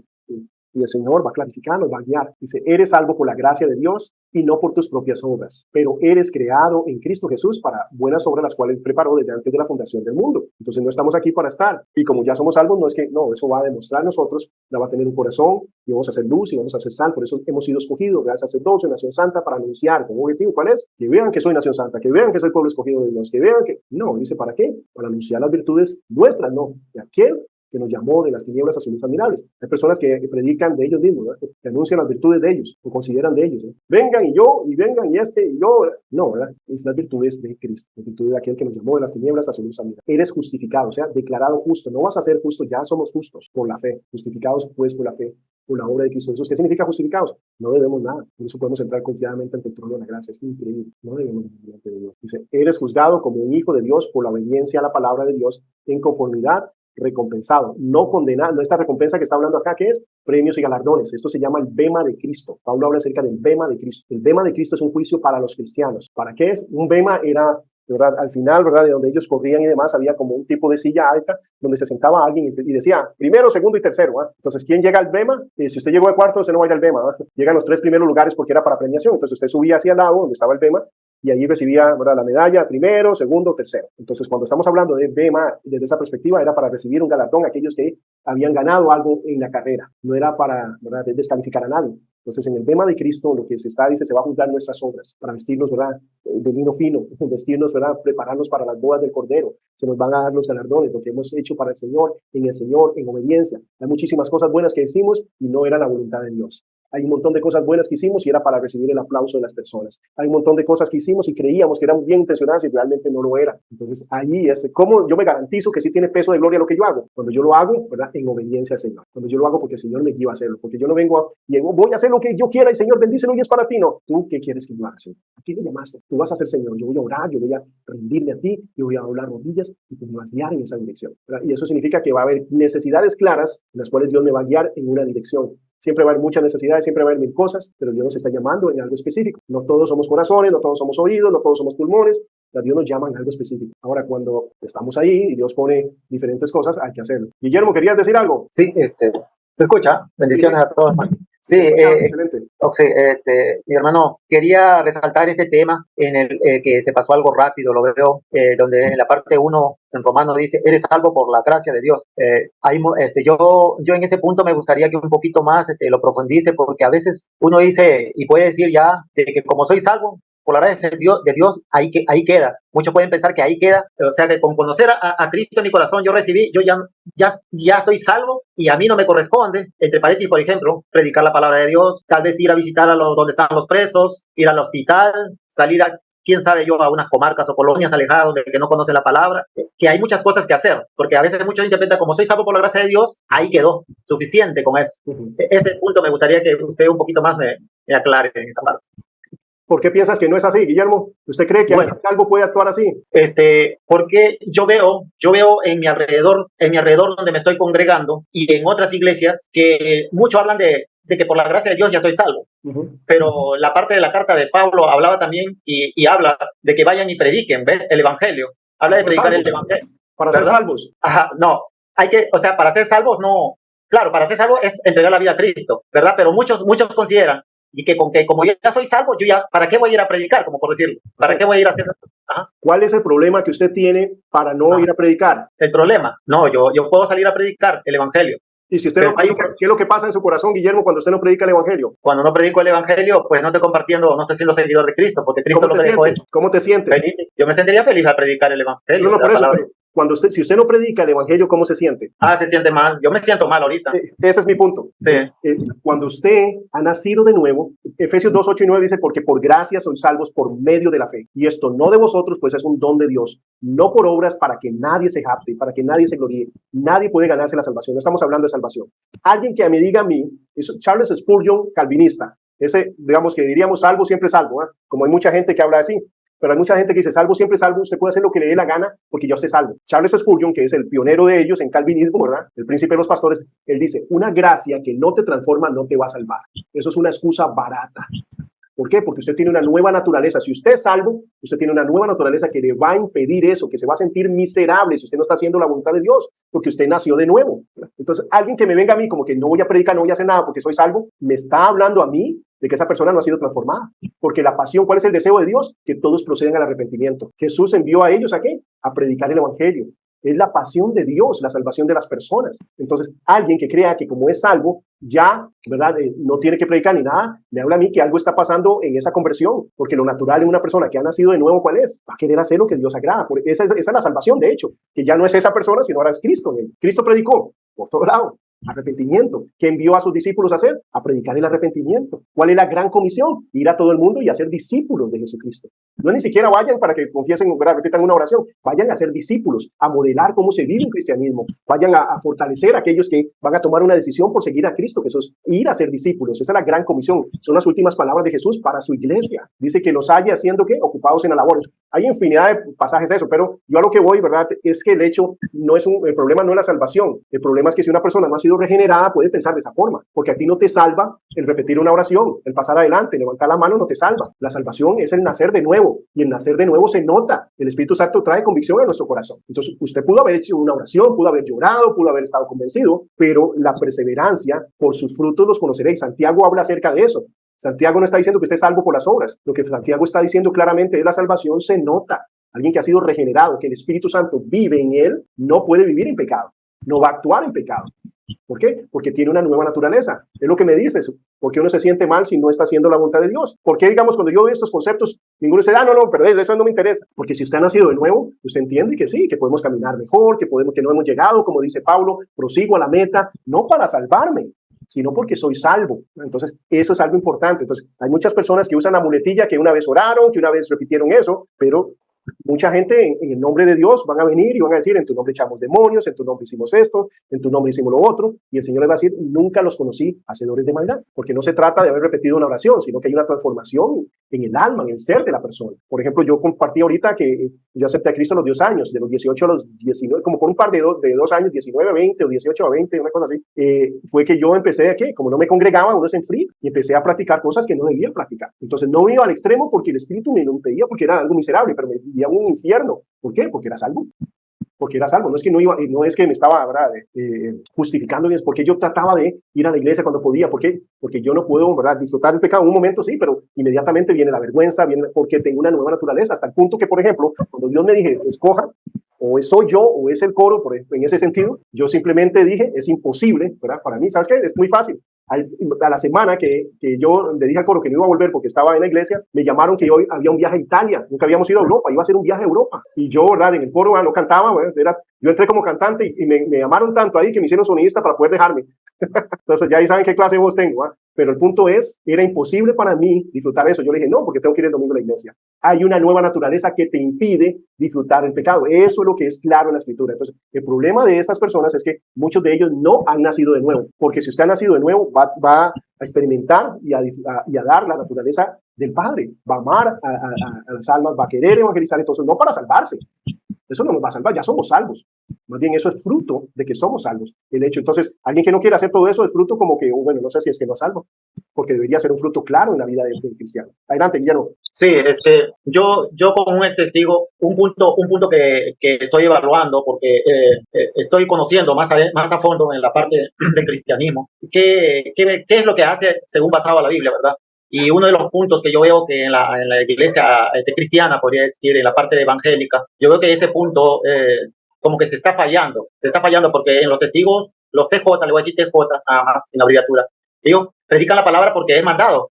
y el Señor va a clarificar, nos va a guiar? Dice, eres salvo por la gracia de Dios y no por tus propias obras, pero eres creado en Cristo Jesús para buenas obras, las cuales preparó desde antes de la fundación del mundo. Entonces no estamos aquí para estar. Y como ya somos salvos, no es que, no, eso va a demostrar nosotros, la va a tener un corazón y vamos a hacer luz y vamos a hacer sal. Por eso hemos sido escogidos, real sacerdocio, nación santa, para anunciar con un objetivo. ¿Cuál es? Que vean que soy nación santa, que vean que soy pueblo escogido de Dios, que vean que, no, dice, ¿para qué? Para anunciar las virtudes nuestras, no, de aquel que nos llamó de las tinieblas a su luz admirables. Hay personas que predican de ellos mismos, ¿verdad? Que anuncian las virtudes de ellos, o consideran de ellos, ¿verdad? Vengan y yo, y vengan y este, y yo, ¿verdad? No, ¿verdad? Es las virtudes de Cristo, las virtudes de aquel que nos llamó de las tinieblas a su luz admirable. Eres justificado, o sea, declarado justo. No vas a ser justo, ya somos justos por la fe. Justificados, pues, por la fe, por la obra de Cristo Jesús. ¿Qué significa justificados? No debemos nada. Por eso podemos entrar confiadamente ante el trono de la gracia. Es increíble. No debemos delante de Dios. Dice, eres juzgado como un hijo de Dios por la obediencia a la palabra de Dios en conformidad, recompensado, no condenado. No, esta recompensa que está hablando acá, ¿qué es? Premios y galardones. Esto se llama el bema de Cristo. Pablo habla acerca del bema de Cristo. El bema de Cristo es un juicio para los cristianos. ¿Para qué es? Un bema era, ¿verdad? Al final, ¿verdad? De donde ellos corrían y demás, había como un tipo de silla alta donde se sentaba alguien y decía primero, segundo y tercero. ¿Eh? Entonces, ¿quién llega al bema? Si usted llegó al cuarto, usted no va a ir al bema. ¿Eh? Llegan los tres primeros lugares porque era para premiación. Entonces, usted subía hacia el lado donde estaba el bema y allí recibía, ¿verdad?, la medalla primero, segundo, tercero. Entonces, cuando estamos hablando de bema, desde esa perspectiva, era para recibir un galardón a aquellos que habían ganado algo en la carrera. No era para, ¿verdad?, descalificar a nadie. Entonces, en el bema de Cristo, lo que se está, dice, se va a juzgar nuestras obras, para vestirnos, ¿verdad?, de lino fino, vestirnos, ¿verdad?, prepararnos para las bodas del Cordero. Se nos van a dar los galardones, lo que hemos hecho para el Señor, en obediencia. Hay muchísimas cosas buenas que hicimos y no era la voluntad de Dios. Hay un montón de cosas buenas que hicimos y era para recibir el aplauso de las personas. Hay un montón de cosas que hicimos y creíamos que eran bien intencionadas y realmente no lo eran. Entonces, ahí es cómo yo me garantizo que sí tiene peso de gloria lo que yo hago. Cuando yo lo hago, ¿verdad?, en obediencia al Señor. Cuando yo lo hago porque el Señor me guía a hacerlo. Porque yo no vengo y voy a hacer lo que yo quiera y Señor, bendícelo y es para ti. No, ¿tú qué quieres que yo haga, Señor? ¿A qué me llamaste? Tú vas a ser Señor. Yo voy a orar, yo voy a rendirme a ti, yo voy a doblar rodillas y tú me vas a guiar en esa dirección, ¿verdad? Y eso significa que va a haber necesidades claras en las cuales Dios me va a guiar en una dirección. Siempre va a haber muchas necesidades, siempre va a haber mil cosas, pero Dios nos está llamando en algo específico. No todos somos corazones, no todos somos oídos, no todos somos pulmones. Dios nos llama en algo específico. Ahora, cuando estamos ahí y Dios pone diferentes cosas, hay que hacerlo. Guillermo, ¿querías decir algo? Sí, se escucha. Bendiciones a todos, hermano. Sí, Excelente. mi hermano, quería resaltar este tema en el que se pasó algo rápido, lo veo, donde en la parte 1 en Romano dice, eres salvo por la gracia de Dios. Yo en ese punto me gustaría que un poquito más lo profundice, porque a veces uno dice y puede decir ya de que como soy salvo, por la gracia de Dios ahí queda. Muchos pueden pensar que ahí queda, o sea que con conocer a Cristo en mi corazón yo recibí, yo ya estoy salvo y a mí no me corresponde, entre paréntesis, por ejemplo, predicar la palabra de Dios, tal vez ir a visitar donde están los presos, ir al hospital, salir quién sabe yo, a unas comarcas o colonias alejadas donde que no conocen la palabra, que hay muchas cosas que hacer, porque a veces muchos interpretan como soy salvo por la gracia de Dios, ahí quedó, suficiente con eso. Ese punto me gustaría que usted un poquito más me aclare en esa parte. ¿Por qué piensas que no es así, Guillermo? ¿Usted cree que alguien salvo puede actuar así? Porque yo veo en mi alrededor donde me estoy congregando y en otras iglesias que muchos hablan de que por la gracia de Dios ya estoy salvo. Pero la parte de la carta de Pablo hablaba también y habla de que vayan y prediquen, ¿ves? El evangelio. Habla de predicar el evangelio. Para ser salvos. Ajá, no. Para ser salvos no. Claro, para ser salvo es entregar la vida a Cristo, ¿verdad? Pero muchos consideran y que como yo ya soy salvo, yo ya, ¿para qué voy a ir a predicar? Como por decirlo. ¿Para qué voy a ir a hacer? Ajá. ¿Cuál es el problema que usted tiene para no ir a predicar? El problema, no, yo puedo salir a predicar el evangelio. Y si usted no predica, ¿qué es lo que pasa en su corazón, Guillermo, cuando usted no predica el evangelio? Cuando no predico el evangelio, pues no estoy compartiendo, no estoy siendo seguidor de Cristo, porque Cristo no me dejó eso. ¿Cómo te sientes? Feliz. Yo me sentiría feliz al predicar el evangelio. No, por eso, pero si usted no predica el evangelio, ¿cómo se siente? Se siente mal. Yo me siento mal ahorita. Ese es mi punto. Sí. Cuando usted ha nacido de nuevo, Efesios 2, 8 y 9 dice, porque por gracia sois salvos por medio de la fe. Y esto no de vosotros, pues es un don de Dios. No por obras para que nadie se jacte, para que nadie se gloríe. Nadie puede ganarse la salvación. No estamos hablando de salvación. Alguien que me diga a mí, es Charles Spurgeon, calvinista. Ese, digamos que diríamos salvo, siempre salvo. Como hay mucha gente que habla así. Pero hay mucha gente que dice, salvo, siempre salvo, usted puede hacer lo que le dé la gana porque ya usted es salvo. Charles Spurgeon, que es el pionero de ellos en calvinismo, ¿verdad? El príncipe de los pastores, él dice, una gracia que no te transforma no te va a salvar. Eso es una excusa barata. ¿Por qué? Porque usted tiene una nueva naturaleza. Si usted es salvo, usted tiene una nueva naturaleza que le va a impedir eso, que se va a sentir miserable si usted no está haciendo la voluntad de Dios, porque usted nació de nuevo. Entonces, alguien que me venga a mí como que no voy a predicar, no voy a hacer nada porque soy salvo, me está hablando a mí de que esa persona no ha sido transformada. Porque la pasión, ¿cuál es el deseo de Dios? Que todos procedan al arrepentimiento. Jesús envió a ellos ¿a qué? A predicar el evangelio. Es la pasión de Dios, la salvación de las personas. Entonces, alguien que crea que como es salvo, ya, ¿verdad? No tiene que predicar ni nada, me habla a mí que algo está pasando en esa conversión, porque lo natural en una persona que ha nacido de nuevo, ¿cuál es? Va a querer hacer lo que Dios agrada. Esa es la salvación, de hecho, que ya no es esa persona, sino ahora es Cristo. Cristo predicó por todo lado. Arrepentimiento. ¿Qué envió a sus discípulos a hacer? A predicar el arrepentimiento. ¿Cuál es la gran comisión? Ir a todo el mundo y hacer discípulos de Jesucristo. No ni siquiera vayan para que confiesen, repitan una oración. Vayan a ser discípulos, a modelar cómo se vive un cristianismo. Vayan a fortalecer a aquellos que van a tomar una decisión por seguir a Cristo Jesús. Ir a ser discípulos. Esa es la gran comisión. Son las últimas palabras de Jesús para su iglesia. Dice que los haya haciendo ¿qué? Ocupados en la labor. Hay infinidad de pasajes de eso, pero yo a lo que voy, ¿verdad? Es que el hecho no es el problema no es la salvación. El problema es que si una persona no ha sido regenerada, puede pensar de esa forma, porque a ti no te salva el repetir una oración, el pasar adelante, levantar la mano no te salva. La salvación es el nacer de nuevo, y el nacer de nuevo se nota. El Espíritu Santo trae convicción a nuestro corazón. Entonces, usted pudo haber hecho una oración, pudo haber llorado, pudo haber estado convencido, pero la perseverancia, por sus frutos los conoceréis. Santiago habla acerca de eso. Santiago no está diciendo que usted es salvo por las obras. Lo que Santiago está diciendo claramente es la salvación se nota. Alguien que ha sido regenerado, que el Espíritu Santo vive en él, no puede vivir en pecado. No va a actuar en pecado. ¿Por qué? Porque tiene una nueva naturaleza. Es lo que me dices. ¿Por qué uno se siente mal si no está haciendo la voluntad de Dios? ¿Por qué, digamos, cuando yo veo estos conceptos, ninguno dice, no, pero eso no me interesa? Porque si usted ha nacido de nuevo, usted entiende que sí, que podemos caminar mejor, que no hemos llegado, como dice Pablo, prosigo a la meta, no para salvarme, sino porque soy salvo. Entonces, eso es algo importante. Entonces, hay muchas personas que usan la muletilla que una vez oraron, que una vez repitieron eso, pero mucha gente en el nombre de Dios van a venir y van a decir, en tu nombre echamos demonios, en tu nombre hicimos esto, en tu nombre hicimos lo otro, y el Señor les va a decir, nunca los conocí, hacedores de maldad, porque no se trata de haber repetido una oración, sino que hay una transformación en el alma, en el ser de la persona. Por ejemplo, yo compartí ahorita que yo acepté a Cristo a los 10 años, de los 18 a los 19, como por un par de dos años, 19 a 20 o 18 a 20, una cosa así, fue que yo empecé a ¿qué? Como no me congregaba, uno se enfría, y empecé a practicar cosas que no debía practicar. Entonces no iba al extremo porque el Espíritu me lo impedía, porque era algo miserable, pero me vivía un infierno. ¿Por qué? Porque era salvo. porque era salvo. No es que no iba, no es que me estaba, ¿verdad? Justificando, es porque yo trataba de ir a la iglesia cuando podía. ¿Por qué? Porque yo no puedo, ¿verdad?, disfrutar el pecado en un momento, sí, pero inmediatamente viene la vergüenza, viene porque tengo una nueva naturaleza, hasta el punto que, por ejemplo, cuando Dios me dije, escoja, o soy yo, o es el coro, en ese sentido, yo simplemente dije, es imposible, ¿verdad? Para mí, ¿sabes qué? Es muy fácil. A la semana que yo le dije al coro que no iba a volver porque estaba en la iglesia, me llamaron que hoy había un viaje a Italia, nunca habíamos ido a Europa, iba a ser un viaje a Europa. Y yo, ¿verdad?, en el coro no cantaba, ¿verdad? Yo entré como cantante y me llamaron tanto ahí que me hicieron sonidista para poder dejarme. Entonces ya ahí saben qué clase de voz tengo, ¿eh? Pero el punto es, era imposible para mí disfrutar eso. Yo le dije, no, porque tengo que ir el domingo a la iglesia. Hay una nueva naturaleza que te impide disfrutar el pecado. Eso es lo que es claro en la escritura. Entonces, el problema de estas personas es que muchos de ellos no han nacido de nuevo, porque si usted ha nacido de nuevo, va a experimentar y a dar la naturaleza del Padre. Va a amar a las almas, va a querer evangelizar, entonces no para salvarse. Eso no nos va a salvar, ya somos salvos. Más bien eso es fruto de que somos salvos. El hecho, entonces, alguien que no quiere hacer todo eso es fruto como que, bueno, no sé si es que no es salvo, porque debería ser un fruto claro en la vida del cristiano. Adelante, Guillermo. Sí, yo como un ex testigo, un punto que estoy evaluando, porque estoy conociendo más a fondo en la parte del cristianismo, qué es lo que hace según basado a la Biblia, ¿verdad? Y uno de los puntos que yo veo que en la iglesia cristiana, podría decir, en la parte evangélica, yo veo que ese punto como que se está fallando porque en los testigos, los TJ, le voy a decir TJ nada más en abreviatura, ellos predican la palabra porque es mandado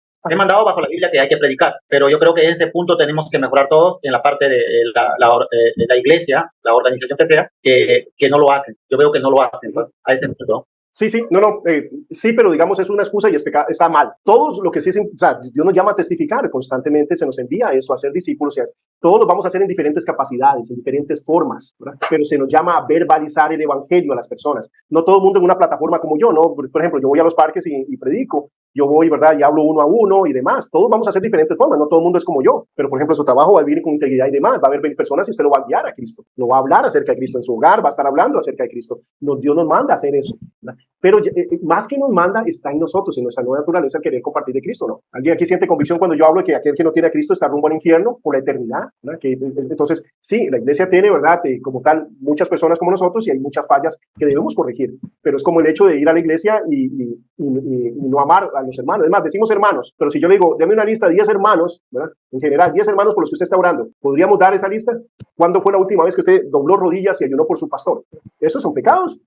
bajo la Biblia que hay que predicar, pero yo creo que en ese punto tenemos que mejorar todos en la parte de la iglesia, la organización que sea, que no lo hacen. Yo veo que no lo hacen, ¿no? A ese punto, ¿no? Sí, sí, pero digamos es una excusa y está mal. Todos lo que sí, o sea, Dios nos llama a testificar constantemente, se nos envía eso, a ser discípulos, todos lo vamos a hacer en diferentes capacidades, en diferentes formas, ¿verdad? Pero se nos llama a verbalizar el evangelio a las personas. No todo el mundo en una plataforma como yo, ¿no? Por ejemplo, yo voy a los parques y predico, yo voy, ¿verdad?, y hablo uno a uno y demás. Todos vamos a hacer diferentes formas, no todo el mundo es como yo, pero por ejemplo, su trabajo va a vivir con integridad y demás, va a haber personas y usted lo va a guiar a Cristo, lo va a hablar acerca de Cristo en su hogar, va a estar hablando acerca de Cristo. Dios nos manda a hacer eso, ¿verdad? Pero más que nos manda está en nosotros, en nuestra nueva naturaleza, querer compartir de Cristo, ¿no? ¿Alguien aquí siente convicción cuando yo hablo de que aquel que no tiene a Cristo está rumbo al infierno por la eternidad, ¿verdad? Entonces, sí, la iglesia tiene, ¿verdad?, como tal, muchas personas como nosotros y hay muchas fallas que debemos corregir, pero es como el hecho de ir a la iglesia y no amar a los hermanos. Es más, decimos hermanos, pero si yo le digo, deme una lista de 10 hermanos, ¿verdad?, en general, 10 hermanos por los que usted está orando, ¿podríamos dar esa lista? ¿Cuándo fue la última vez que usted dobló rodillas y ayunó por su pastor? Esos son pecados.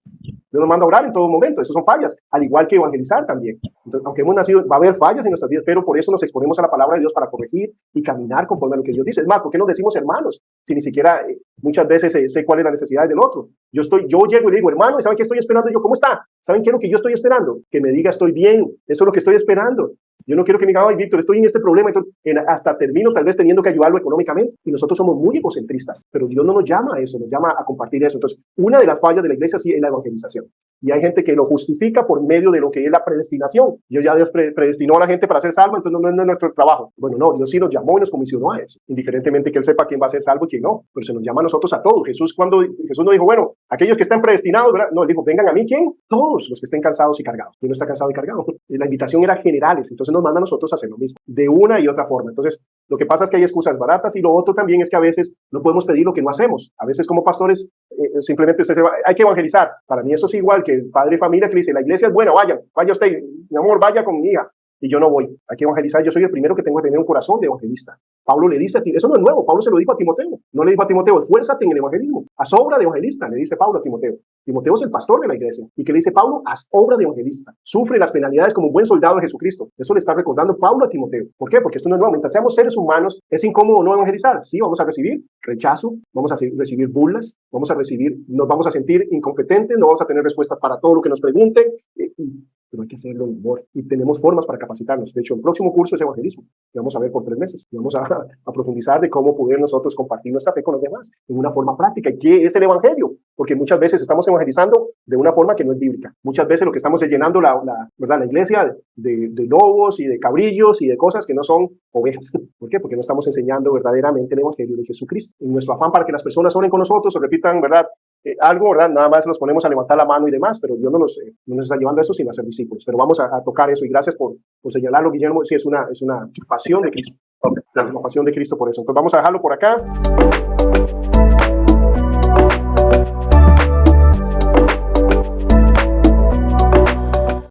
Dios nos manda a orar en todo momento, esas son fallas, al igual que evangelizar también. Entonces, aunque hemos nacido, va a haber fallas en nuestras vidas, pero por eso nos exponemos a la palabra de Dios para corregir y caminar conforme a lo que Dios dice. Es más, ¿por qué nos decimos hermanos? Si ni siquiera muchas veces sé cuál es la necesidad del otro. Yo llego y le digo, hermano, ¿y saben qué estoy esperando yo? ¿Cómo está? ¿Saben qué es lo que yo estoy esperando? Que me diga, estoy bien, eso es lo que estoy esperando. Yo no quiero que me diga, ay, Víctor, estoy en este problema, entonces, hasta termino tal vez teniendo que ayudarlo económicamente. Y nosotros somos muy egocentristas, pero Dios no nos llama a eso, nos llama a compartir eso. Entonces, una de las fallas de la iglesia sí es la evangelización. Y hay gente que lo justifica por medio de lo que es la predestinación. Dios predestinó a la gente para ser salvo, entonces no es nuestro trabajo. Bueno, no, Dios sí nos llamó y nos comisionó a eso, indiferentemente que Él sepa quién va a ser salvo y quién no, pero se nos llama a nosotros a todos. Jesús no dijo, bueno, aquellos que están predestinados, ¿verdad? No, Él dijo, vengan a mí, ¿quién? Todos los que estén cansados y cargados. ¿Quién no está cansado y cargado? La invitación era generales, entonces nos manda a nosotros a hacer lo mismo, de una y otra forma. Entonces, lo que pasa es que hay excusas baratas y lo otro también es que a veces no podemos pedir lo que no hacemos. A veces como pastores, simplemente hay que evangelizar. Para mí eso es igual que el padre de familia que le dice, la iglesia es buena, vaya usted, mi amor, vaya con mi hija. Y yo no voy, hay que evangelizar. Yo soy el primero que tengo que tener un corazón de evangelista. Pablo le dice a ti, eso no es nuevo, Pablo se lo dijo a Timoteo. No le dijo a Timoteo, esfuérzate en el evangelismo, haz obra de evangelista, le dice Pablo a Timoteo. Timoteo es el pastor de la iglesia. ¿Y qué le dice Pablo? Haz obra de evangelista. Sufre las penalidades como un buen soldado de Jesucristo. Eso le está recordando Pablo a Timoteo. ¿Por qué? Porque esto no es nuevo. Mientras seamos seres humanos, es incómodo no evangelizar. Sí, vamos a recibir rechazo, vamos a recibir burlas, nos vamos a sentir incompetentes, no vamos a tener respuestas para todo lo que nos pregunten. Pero hay que hacerlo en amor y tenemos formas para capacitarnos. De hecho, el próximo curso es evangelismo, que vamos a ver por 3 meses. Y vamos a profundizar de cómo poder nosotros compartir nuestra fe con los demás en una forma práctica. ¿Y qué es el evangelio? Porque muchas veces estamos evangelizando de una forma que no es bíblica. Muchas veces lo que estamos es llenando ¿verdad?, la iglesia de lobos y de cabrillos y de cosas que no son ovejas. ¿Por qué? Porque no estamos enseñando verdaderamente el evangelio de Jesucristo. En nuestro afán para que las personas oren con nosotros o repitan, ¿verdad?, algo, ¿verdad? Nada más nos ponemos a levantar la mano y demás, pero Dios no nos está llevando a eso, sino a ser discípulos. Pero vamos a tocar eso y gracias por señalarlo, Guillermo. Sí, es una pasión de Cristo. Es una pasión de Cristo por eso. Entonces vamos a dejarlo por acá. Dios.